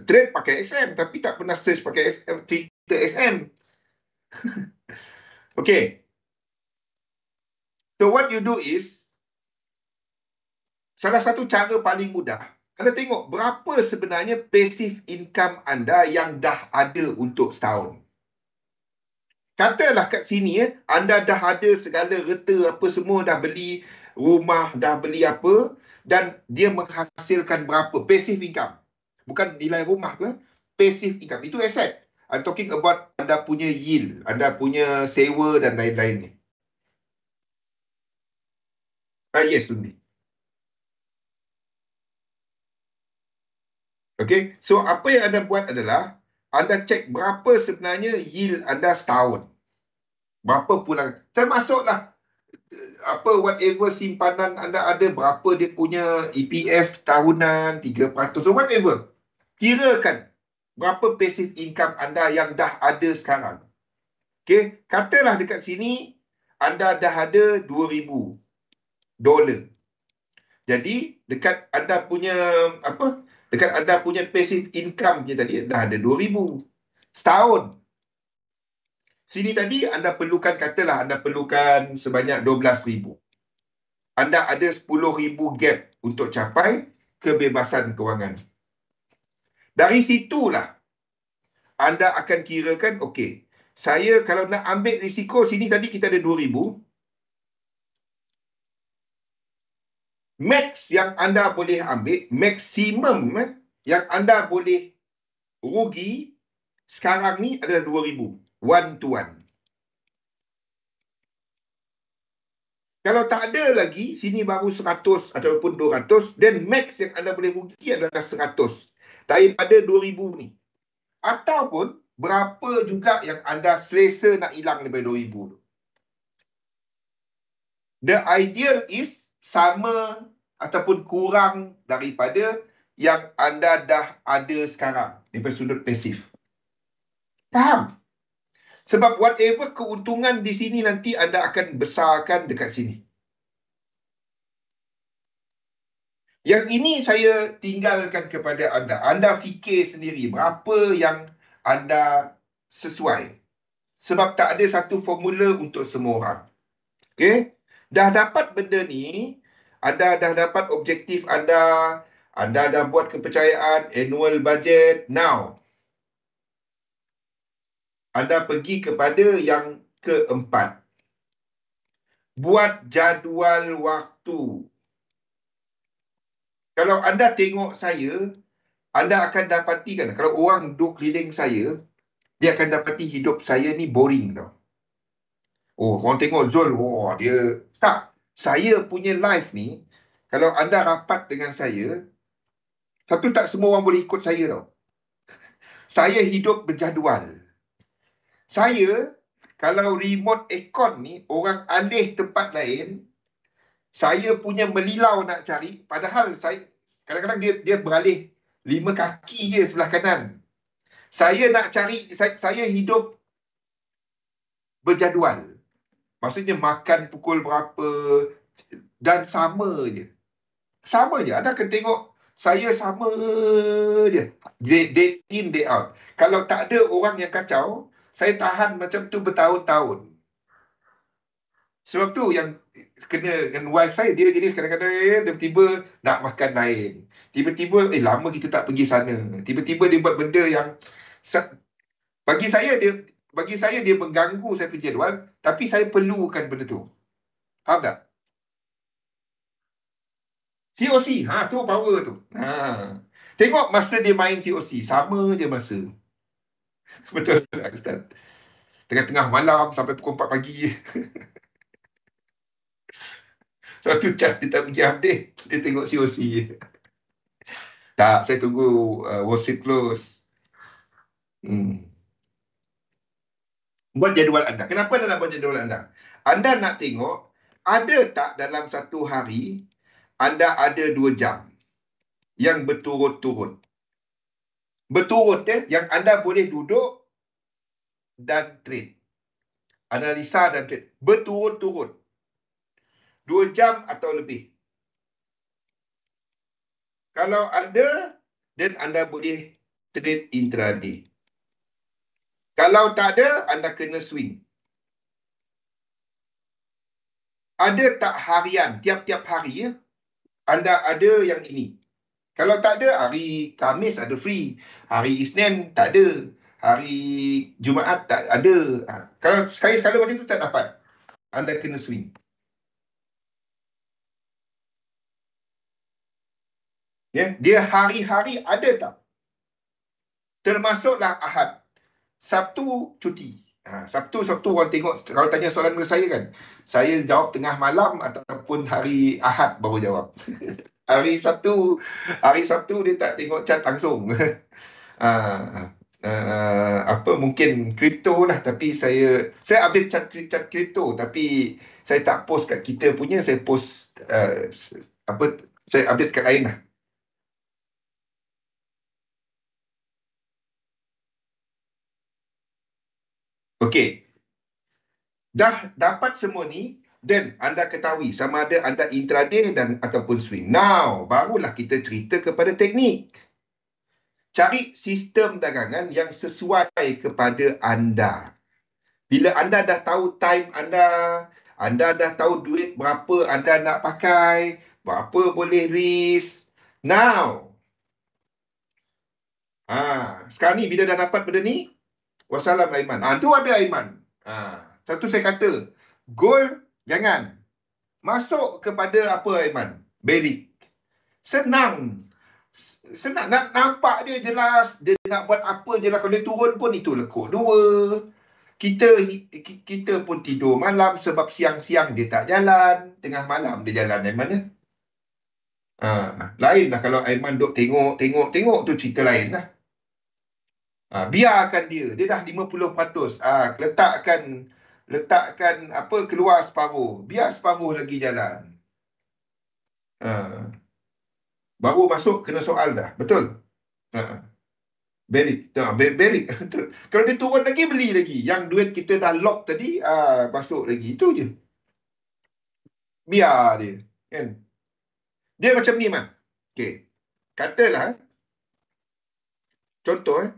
Trade pakai XM, tapi tak pernah search pakai XM, cerita XM. Okay. So what you do is, salah satu cara paling mudah, Anda tengok berapa sebenarnya passive income anda yang dah ada untuk setahun. Katalah kat sini anda dah ada segala reta apa semua, dah beli rumah, dah beli apa, dan dia menghasilkan berapa passive income. Bukan nilai rumah ke, passive income. Itu aset. I'm talking about anda punya yield, anda punya sewa dan lain-lain ni. Yes, Sundi. Okay, so apa yang anda buat adalah anda cek berapa sebenarnya yield anda setahun. Berapa pulang, termasuklah apa whatever simpanan anda ada, berapa dia punya EPF tahunan 3% so whatever. Kirakan berapa passive income anda yang dah ada sekarang. Okay, katalah dekat sini anda dah ada $2,000. Jadi dekat anda punya apa? Dekat anda punya passive income je tadi dah ada 2,000 setahun. Sini tadi anda perlukan, katalah anda perlukan sebanyak 12,000. Anda ada 10,000 gap untuk capai kebebasan kewangan. Dari situlah anda akan kirakan, okey, saya kalau nak ambil risiko, sini tadi kita ada 2,000. Max yang anda boleh ambil, maksimum yang anda boleh rugi sekarang ni adalah 2,000. One to one. Kalau tak ada lagi, sini baru 100 ataupun 200, then max yang anda boleh rugi adalah 100 daripada 2,000 ni. Ataupun berapa juga yang anda selesa nak hilang daripada 2,000 tu. The ideal is sama ataupun kurang daripada yang anda dah ada sekarang daripada sudut pasif. Faham? Sebab whatever keuntungan di sini nanti anda akan besarkan dekat sini. Yang ini saya tinggalkan kepada anda. Anda fikir sendiri berapa yang anda sesuai. Sebab tak ada satu formula untuk semua orang. Okay? Dah dapat benda ni, anda dah dapat objektif anda dah buat kepercayaan, annual budget. Now, anda pergi kepada yang keempat. Buat jadual waktu. Kalau anda tengok saya, anda akan dapati kan, kalau orang duduk keliling saya, dia akan dapati hidup saya ni boring tau. Oh, orang tengok Zul, oh dia... Tak, saya punya life ni, kalau anda rapat dengan saya, satu tak semua orang boleh ikut saya tau. Saya hidup berjadual. Saya, kalau remote aircon ni, orang alih tempat lain, saya punya melilau nak cari, padahal saya kadang-kadang dia beralih 5 kaki je sebelah kanan. Saya nak cari, saya hidup berjadual. Maksudnya makan pukul berapa dan sama je. Sama je. Anda akan tengok saya sama je. Day in, day out. Kalau tak ada orang yang kacau, saya tahan macam tu bertahun-tahun. Sebab tu yang kena dengan wife saya, dia jenis kadang-kadang tiba-tiba nak makan lain. Tiba-tiba, lama kita tak pergi sana. Tiba-tiba dia buat benda yang bagi saya dia mengganggu saya punya jadual, tapi saya perlukan benda tu. Faham tak? COC, tu power tu. Tengok masa dia main COC, sama je masa. Betul tak, Ustaz? Tengah-tengah malam sampai pukul 4 pagi. Satu chat dia tak pergi update, dia tengok COC je. Tak, saya tunggu Wall Street close. Buat jadual anda. Kenapa anda nak buat jadual anda? Anda nak tengok, ada tak dalam satu hari, anda ada 2 jam yang berturut-turut. Berturut yang anda boleh duduk dan trade. Analisa dan trade. Berturut-turut. 2 jam atau lebih. Kalau ada, then anda boleh trade intraday. Kalau tak ada, anda kena swing. Ada tak harian, tiap-tiap hari anda ada yang ini. Kalau tak ada, hari Khamis ada free. Hari Isnin tak ada. Hari Jumaat tak ada. Kalau sekali-sekala macam tu tak dapat. Anda kena swing. Ya, dia hari-hari ada tak? Termasuklah Ahad. Sabtu cuti. Sabtu orang tengok, kalau tanya soalan kepada saya kan, saya jawab tengah malam ataupun hari Ahad baru jawab. Hari Sabtu dia tak tengok chat langsung. Apa mungkin kripto lah, tapi saya update chat kripto, tapi saya tak post kat kita punya, saya post apa, saya update kat lain lah. Okey, dah dapat semua ni, dan anda ketahui sama ada anda intraday dan ataupun swing. Now, barulah kita cerita kepada teknik. Cari sistem dagangan yang sesuai kepada anda. Bila anda dah tahu time anda dah tahu duit berapa anda nak pakai, berapa boleh risk. Now, sekarang ni bila dah dapat benda ni, wassalam Aiman. Tu ada Aiman. Satu saya kata, gold jangan. Masuk kepada apa Aiman? Beric. Senang. Senang. Nak nampak dia jelas. Dia nak buat apa jelas. Kalau dia turun pun itu lekuk dua. Kita pun tidur malam sebab siang-siang dia tak jalan. Tengah malam dia jalan Aiman ya. Lain lah kalau Aiman duk tengok tu cerita lain lah. Biarkan dia. Dia dah 50%. Letakkan apa keluar separuh. Biar separuh lagi jalan. Baru masuk kena soal dah. Betul? Beric. Beric. Kalau dia turun lagi, beli lagi. Yang duit kita dah lock tadi, masuk lagi. Itu je. Biar dia. Kan? Dia macam ni, Man. Okay. Katalah, contoh.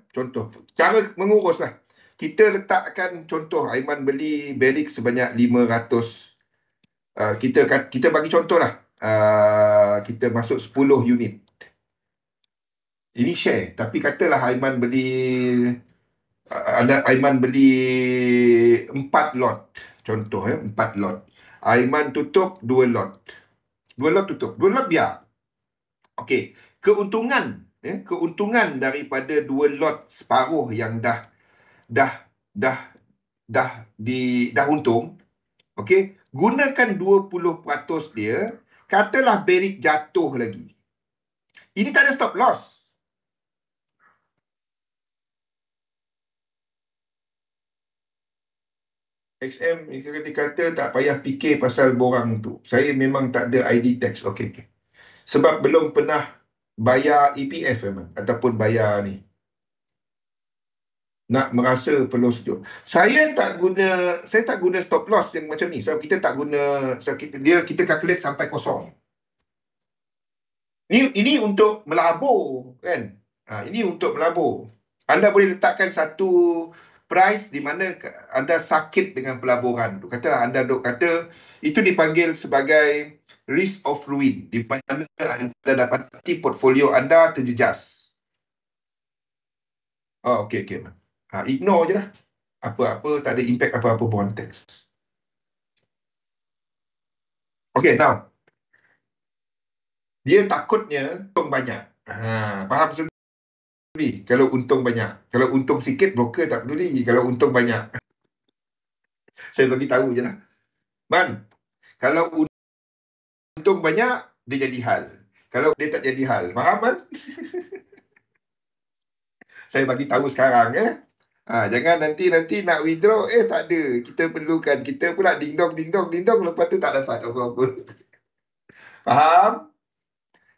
Cara mengurus lah. Kita letakkan contoh, Aiman beli Beric sebanyak 500. Kita bagi contoh lah. Kita masuk 10 unit. Ini share. Tapi katalah Aiman beli 4 lot. Contoh 4 lot. Aiman tutup 2 lot. 2 lot tutup. 2 lot biar. Okey. Keuntungan daripada 2 lot separuh yang dah untung. Okey. Gunakan 20% dia. Katalah Beric jatuh lagi. Ini tak ada stop loss. XM kata tak payah fikir pasal borang tu. Saya memang tak ada ID tax. Okey. Sebab belum pernah bayar EPF memang ataupun bayar ni. Nak merasa perlu sejuk. Saya tak guna stop loss yang macam ni. Sebab kita tak guna, kita calculate sampai kosong. Ini untuk melabur kan. Ini untuk melabur. Anda boleh letakkan satu price di mana anda sakit dengan pelaburan tu. Katalah anda kata itu dipanggil sebagai risk of ruin. Di mana anda dapati portfolio anda terjejas. Okey. Ignore je lah. Apa-apa, tak ada impact apa-apa pun teks. Okey, now. Dia takutnya untung banyak. Faham sendiri? Kalau untung banyak. Kalau untung sikit, broker tak peduli. Kalau untung banyak. Saya bagi tahu je lah. Man, kalau untung banyak, dia jadi hal. Kalau dia tak jadi hal. Faham, Man? Saya bagi tahu sekarang, jangan nanti nak withdraw, tak ada. Kita perlukan. Kita pula ding-dong, lepas tu tak dapat apa-apa. Faham?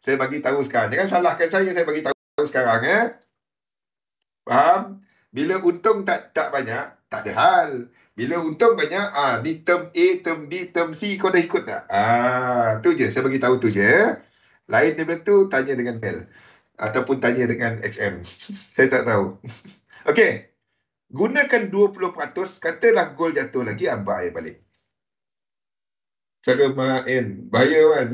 Saya bagi tahu sekarang. Jangan salahkan saya bagi tahu sekarang, Faham? Bila untung tak banyak, tak ada hal. Bila untung banyak, ni term A, term B, term C, kau dah ikut tak? Tu je, saya bagi tahu tu je. Lain daripada tu, tanya dengan Mel. Ataupun tanya dengan XM. Saya tak tahu. Okey. Gunakan 20%, katalah gold jatuh lagi, buy balik. Cara main. Bahaya kan?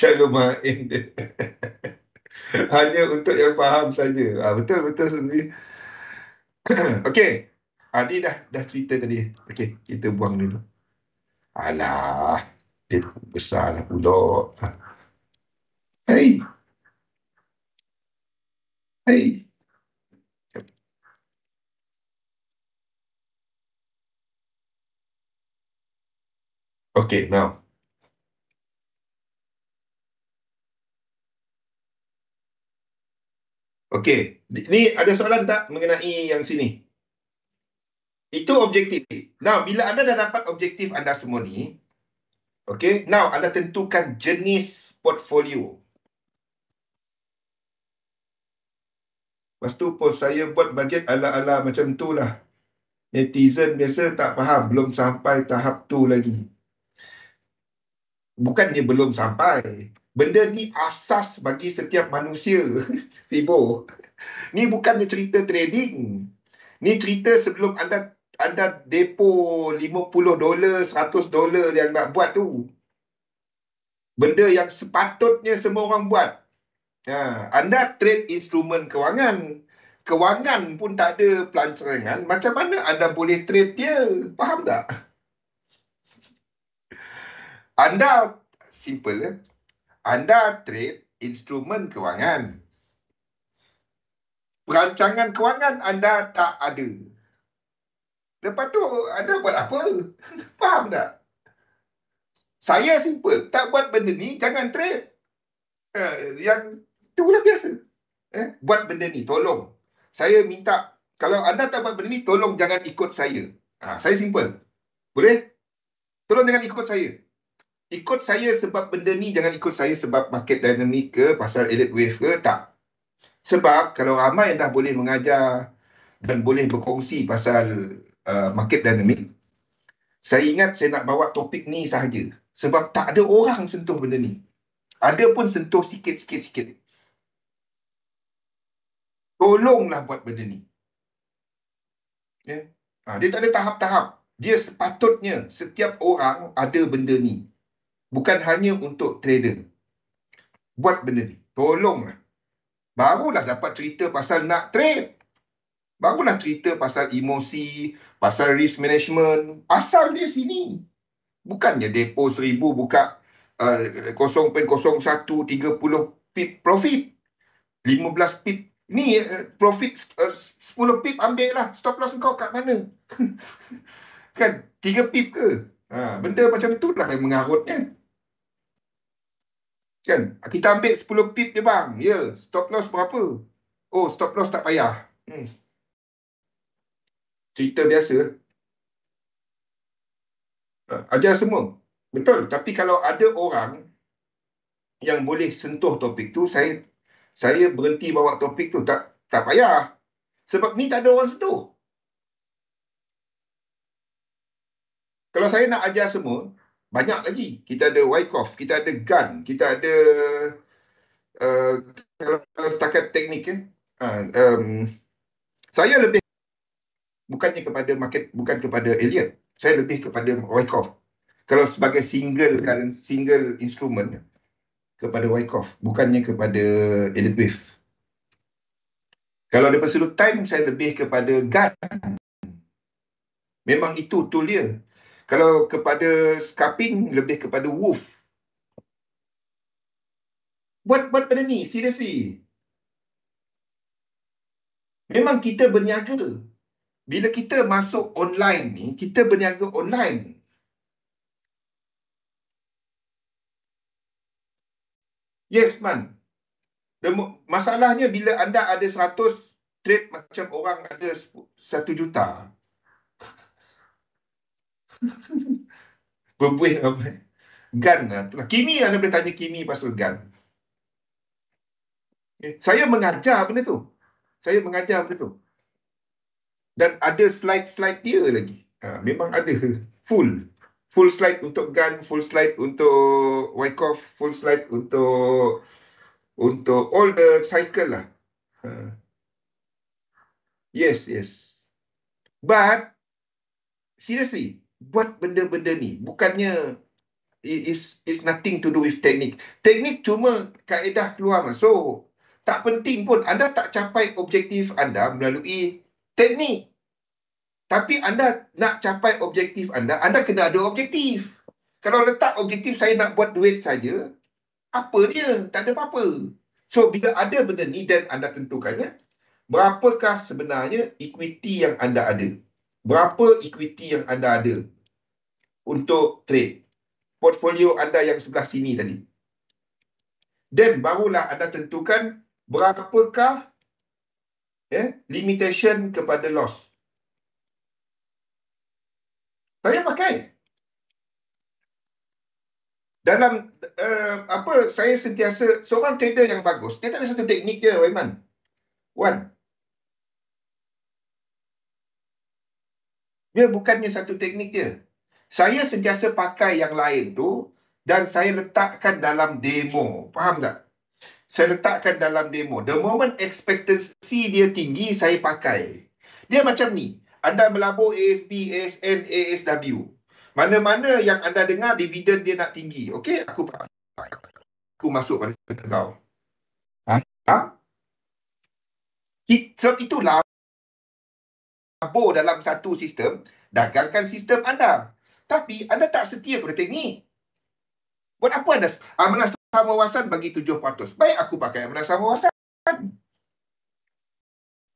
Cara main dia. Hanya untuk yang faham saja. Betul, betul sebenarnya. Okey. Ni dah cerita tadi. Okey, kita buang dulu. Alah, dia besarlah pula. Hei, hei. Okey, now. Okey, ni ada soalan tak mengenai yang sini? Itu objektif. Now, bila anda dah dapat objektif anda semua ni, okey, now anda tentukan jenis portfolio. Lepas tu pun saya buat bajet ala-ala macam tu lah. Netizen biasa tak faham, belum sampai tahap tu lagi. Bukannya belum sampai. Benda ni asas bagi setiap manusia. Fibo. Ni bukannya cerita trading. Ni cerita sebelum anda depo $50, $100 yang nak buat tu. Benda yang sepatutnya semua orang buat. Anda trade instrumen kewangan. Kewangan pun tak ada pelancaran. Macam mana anda boleh trade dia? Faham tak? Anda, simple. Anda trade instrumen kewangan. Perancangan kewangan anda tak ada. Lepas tu, anda buat apa? Faham tak? Saya simple. Tak buat benda ni, jangan trade. Yang itulah biasa. Buat benda ni, tolong. Saya minta, kalau anda tak buat benda ni, tolong jangan ikut saya. Saya simple. Boleh? Tolong jangan ikut saya. Ikut saya sebab benda ni, jangan ikut saya sebab market dynamic ke, pasal elite wave ke, tak. Sebab kalau ramai yang dah boleh mengajar dan boleh berkongsi pasal market dynamic, saya ingat saya nak bawa topik ni sahaja. Sebab tak ada orang sentuh benda ni. Ada pun sentuh sikit-sikit. Tolonglah buat benda ni. Dia tak ada tahap-tahap. Dia sepatutnya setiap orang ada benda ni. Bukan hanya untuk trader. Buat benda ni. Tolonglah. Barulah dapat cerita pasal nak trade. Barulah cerita pasal emosi, pasal risk management. Asal dia sini. Bukannya depo 1000 buka 0.01 30 pip profit. 15 pip. Ni profit 10 pip ambil lah. Stop loss kau kat mana? Kan 3 pip ke? Benda macam itulah yang mengarutnya. Kan kita ambil 10 pip je bang. Ya, stop loss berapa? Oh, stop loss tak payah. Cerita biasa. Ajar semua. Betul. Tapi kalau ada orang yang boleh sentuh topik tu, saya berhenti bawa topik tu. Tak payah. Sebab ni tak ada orang sentuh. Kalau saya nak ajar semua, banyak lagi. Kita ada Wyckoff, kita ada Gun, kita ada kalau setakat teknik saya lebih bukannya kepada market, bukan kepada Elliot. Saya lebih kepada Wyckoff. Kalau sebagai single instrument kepada Wyckoff, bukannya kepada Elliot Wave. Kalau daripada sudut time, saya lebih kepada Gun. Memang itu tool dia. Kalau kepada scalping, lebih kepada Wolf. Buat benda ni, seriously. Memang kita berniaga. Bila kita masuk online ni, kita berniaga online. Yes, man. Masalahnya bila anda ada 100 trade macam orang ada 1 juta. Berbuih ramai. Gun lah. Kimi, anda boleh tanya Kimi pasal gun. Saya mengajar benda tu. Dan ada slide-slide dia lagi. Memang ada. Full slide untuk Gun, full slide untuk Wyckoff, full slide untuk all the cycle lah. Yes. But seriously, buat benda-benda ni bukannya is nothing to do with teknik. Teknik cuma kaedah keluar masuk. Tak penting pun. Anda tak capai objektif anda melalui teknik. Tapi anda nak capai objektif anda kena ada objektif. Kalau letak objektif saya nak buat duit saja, apa dia? Tak ada apa-apa. So, bila ada benda ni dan anda tentukannya, berapakah sebenarnya equity yang anda ada? Berapa equity yang anda ada untuk trade? Portfolio anda yang sebelah sini tadi. Dan barulah anda tentukan berapakah limitation kepada loss. Saya pakai. Dalam saya sentiasa seorang trader yang bagus, dia tak ada satu teknik je, Waiman. Dia bukannya satu teknik je. Saya sentiasa pakai yang lain tu dan saya letakkan dalam demo. Faham tak? Saya letakkan dalam demo. The moment expectancy dia tinggi, saya pakai. Dia macam ni. Anda melabur ASB, ASN, ASW. Mana-mana yang anda dengar dividen dia nak tinggi. Okey, aku masuk pada kau. Sebab itu labur dalam satu sistem, dagangkan sistem anda. Tapi anda tak setia pada teknik. Buat apa anda? Amanah Saham Wawasan bagi 7%. Baik aku pakai Amanah Saham Wawasan.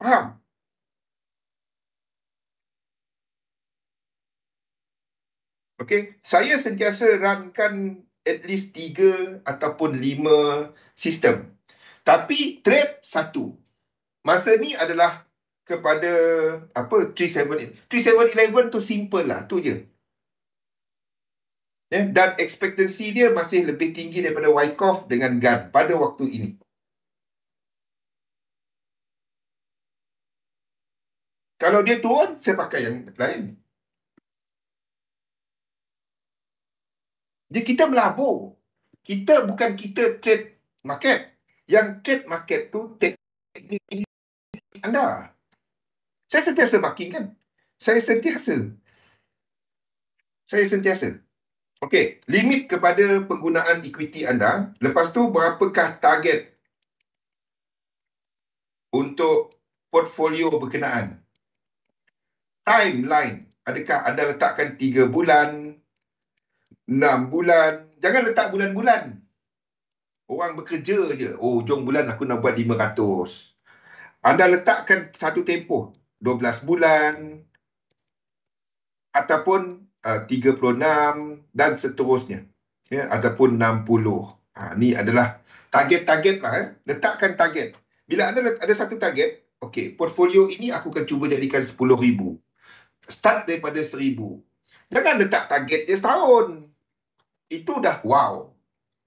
Faham? Okey, saya sentiasa runkan at least 3 ataupun 5 sistem. Tapi trade satu. Masa ni adalah kepada 3711. 3711 tu simple lah, tu je. Dan ekspektasi dia masih lebih tinggi daripada Wyckoff dengan GAN pada waktu ini. Kalau dia turun, saya pakai yang lain. Jadi kita melabur. Bukan kita trade market. Yang trade market tu teknik anda. Saya sentiasa marking kan? Saya sentiasa. Okey, limit kepada penggunaan equity anda. Lepas tu berapakah target untuk portfolio berkenaan? Timeline. Adakah anda letakkan 3 bulan, 6 bulan? Jangan letak bulan-bulan. Orang bekerja je. Oh, hujung bulan aku nak buat 500. Anda letakkan satu tempoh. 12 bulan. Ataupun 36 dan seterusnya. Ataupun 60. Ni adalah target-target lah. Letakkan target. Bila anda ada satu target, okey, portfolio ini aku akan cuba jadikan 10,000. Start daripada 1,000. Jangan letak target dia setahun. Itu dah wow.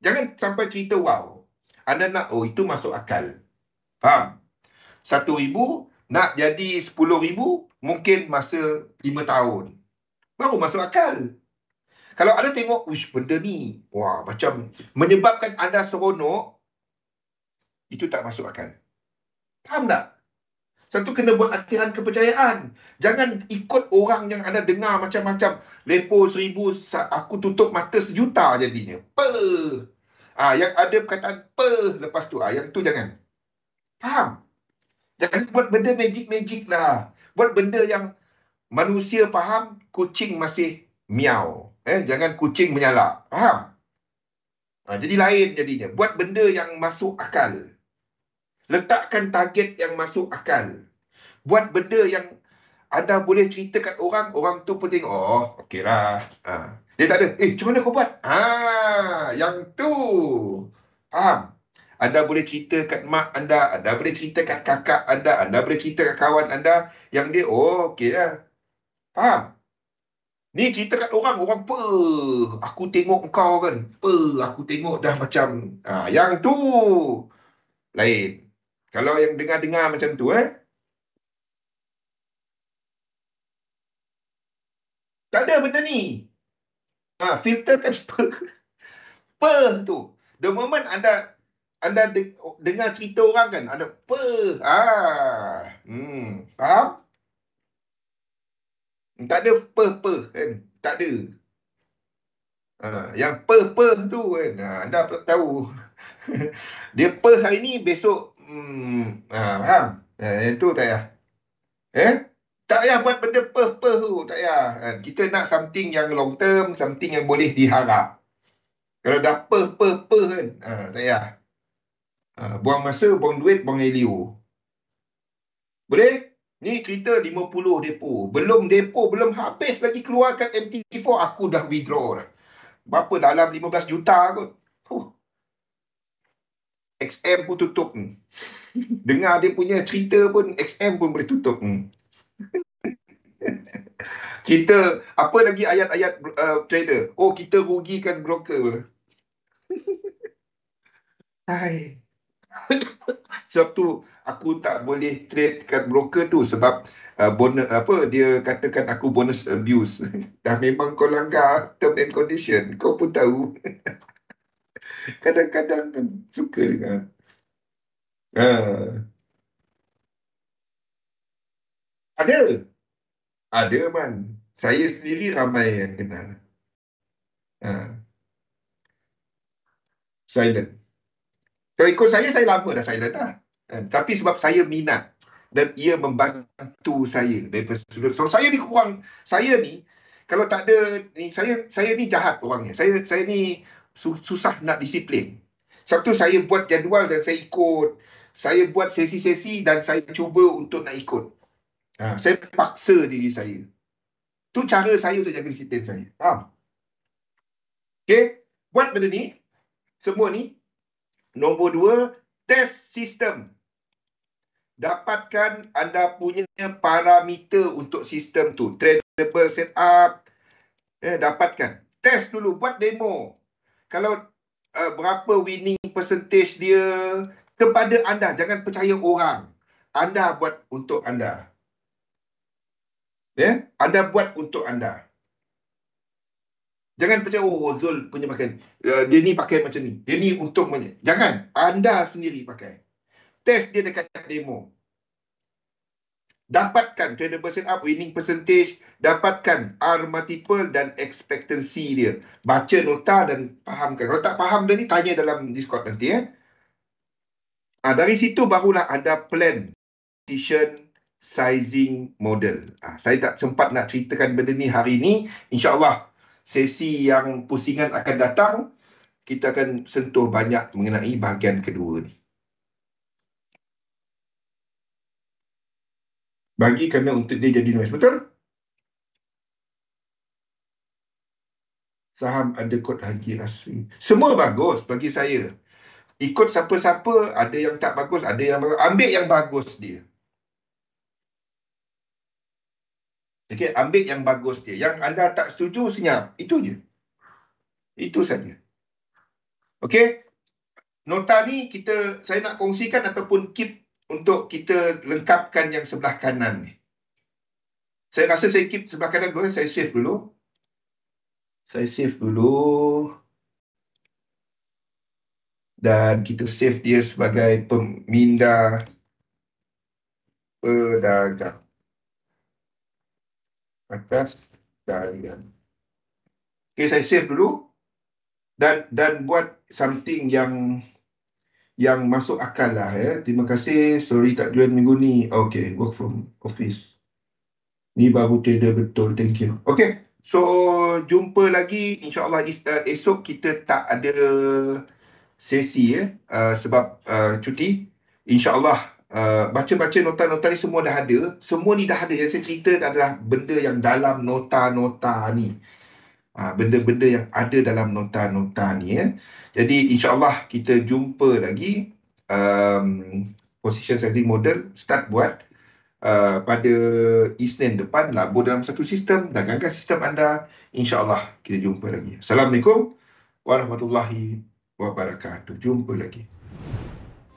Jangan sampai cerita wow. Anda nak, itu masuk akal. Faham? 1,000 nak jadi 10,000 mungkin masa 5 tahun. Baru masuk akal. Kalau anda tengok, benda ni, wah, macam menyebabkan anda seronok, itu tak masuk akal. Faham tak? Satu kena buat latihan kepercayaan. Jangan ikut orang yang anda dengar macam-macam. Lepo 1,000, aku tutup mata 1,000,000 jadinya. Yang ada perkataan lepas tu. Yang tu jangan. Faham? Jangan buat benda magic-magic lah. Buat benda yang manusia faham, kucing masih miau. Jangan kucing menyalak. Faham? Jadi lain jadinya. Buat benda yang masuk akal. Letakkan target yang masuk akal. Buat benda yang anda boleh ceritakan orang tu pun tengok, okeylah. Dia tak ada, macam mana kau buat? Yang tu. Faham? Anda boleh ceritakan mak anda, anda boleh ceritakan kakak anda boleh ceritakan kawan anda, yang dia, okeylah. Faham? Ni ceritakan orang aku tengok kau kan, aku tengok dah macam, yang tu lain. Kalau yang dengar-dengar macam tu, tak ada benda ni. Filterkan tu. The moment anda dengar cerita orang kan, ada faham? Tak ada kan? Tak ada. Yang per tu kan, anda tahu. Dia per hari ni, besok faham? Yang tu tak payah. Tak payah buat benda per tu, tak payah. Kita nak something yang long term, something yang boleh diharap. Kalau dah per kan, tak payah. Buang masa, buang duit, buang helio. Boleh? Ni cerita 50 depo. Belum depo, belum habis lagi keluarkan MT4, aku dah withdraw dah. Berapa? Dalam 15 juta kot. XM pun tutup ni. Dengar dia punya cerita pun, XM pun boleh tutup ni. Kita, apa lagi ayat-ayat trader? Oh, kita rugikan broker. Hai. Sebab tu aku tak boleh trade kat broker tu sebab bonus apa dia katakan aku bonus abuse. Dah memang kau langgar term and condition, kau pun tahu. Kadang-kadang kan suka dengar. Uh, ada, ada man. Saya sendiri ramai yang kenal. Uh, Silent. Kalau ikut saya lama dah silent dah. Tapi sebab saya minat dan ia membantu saya daripada sudut. So saya ni kurang, saya ni kalau tak ada ni, saya ni jahat orangnya. Saya ni susah nak disiplin. Satu, saya buat jadual dan saya ikut. Saya buat sesi-sesi dan saya cuba untuk nak ikut. Saya paksa diri saya. Tu cara saya untuk jaga disiplin saya. Okay? Buat benda ni, semua ni. Nombor 2, test sistem. Dapatkan anda punya parameter untuk sistem tu. Tradable setup. Dapatkan. Test dulu. Buat demo. Kalau berapa winning percentage dia, kepada anda. Jangan percaya orang. Anda buat untuk anda. Anda buat untuk anda. Jangan percaya, oh Zul punya pakai. Dia ni pakai macam ni. Dia ni untung macam. Jangan. Anda sendiri pakai. Test dia dekat demo. Dapatkan tradable setup, winning percentage, dapatkan R multiple dan expectancy dia. Baca nota dan fahamkan. Kalau tak faham dia ni, tanya dalam Discord nanti. Dari situ barulah ada plan position sizing model. Saya tak sempat nak ceritakan benda ni hari ni. InsyaAllah sesi yang pusingan akan datang, kita akan sentuh banyak mengenai bahagian kedua ni. Bagi kerana untuk dia jadi noise. Betul? Saham ada kod Haji Asri. Semua bagus bagi saya. Ikut siapa-siapa, ada yang tak bagus, ada yang bagus. Ambil yang bagus dia. Okay, ambil yang bagus dia. Yang anda tak setuju, senyap. Itu je. Itu saja. Okay? Nota ni saya nak kongsikan ataupun keep untuk kita lengkapkan yang sebelah kanan ni. Saya rasa saya keep sebelah kanan dulu. Saya save dulu. Dan kita save dia sebagai pemindah pedagang atas talian. Okay, saya save dulu. Dan buat something yang masuk akal lah. Terima kasih. Sorry tak join minggu ni. Okay, work from office. Ni baru trader betul. Thank you. Okay. So, jumpa lagi. InsyaAllah esok kita tak ada sesi sebab cuti. InsyaAllah baca-baca nota-nota ni semua dah ada. Semua ni dah ada. Yang saya cerita adalah benda yang dalam nota-nota ni. Benda-benda yang ada dalam nota-nota ni. Jadi insyaAllah kita jumpa lagi. Position sizing model start buat pada Isnin depan. Labur dalam satu sistem, dagangkan sistem anda. InsyaAllah kita jumpa lagi. Assalamualaikum warahmatullahi wabarakatuh. Jumpa lagi.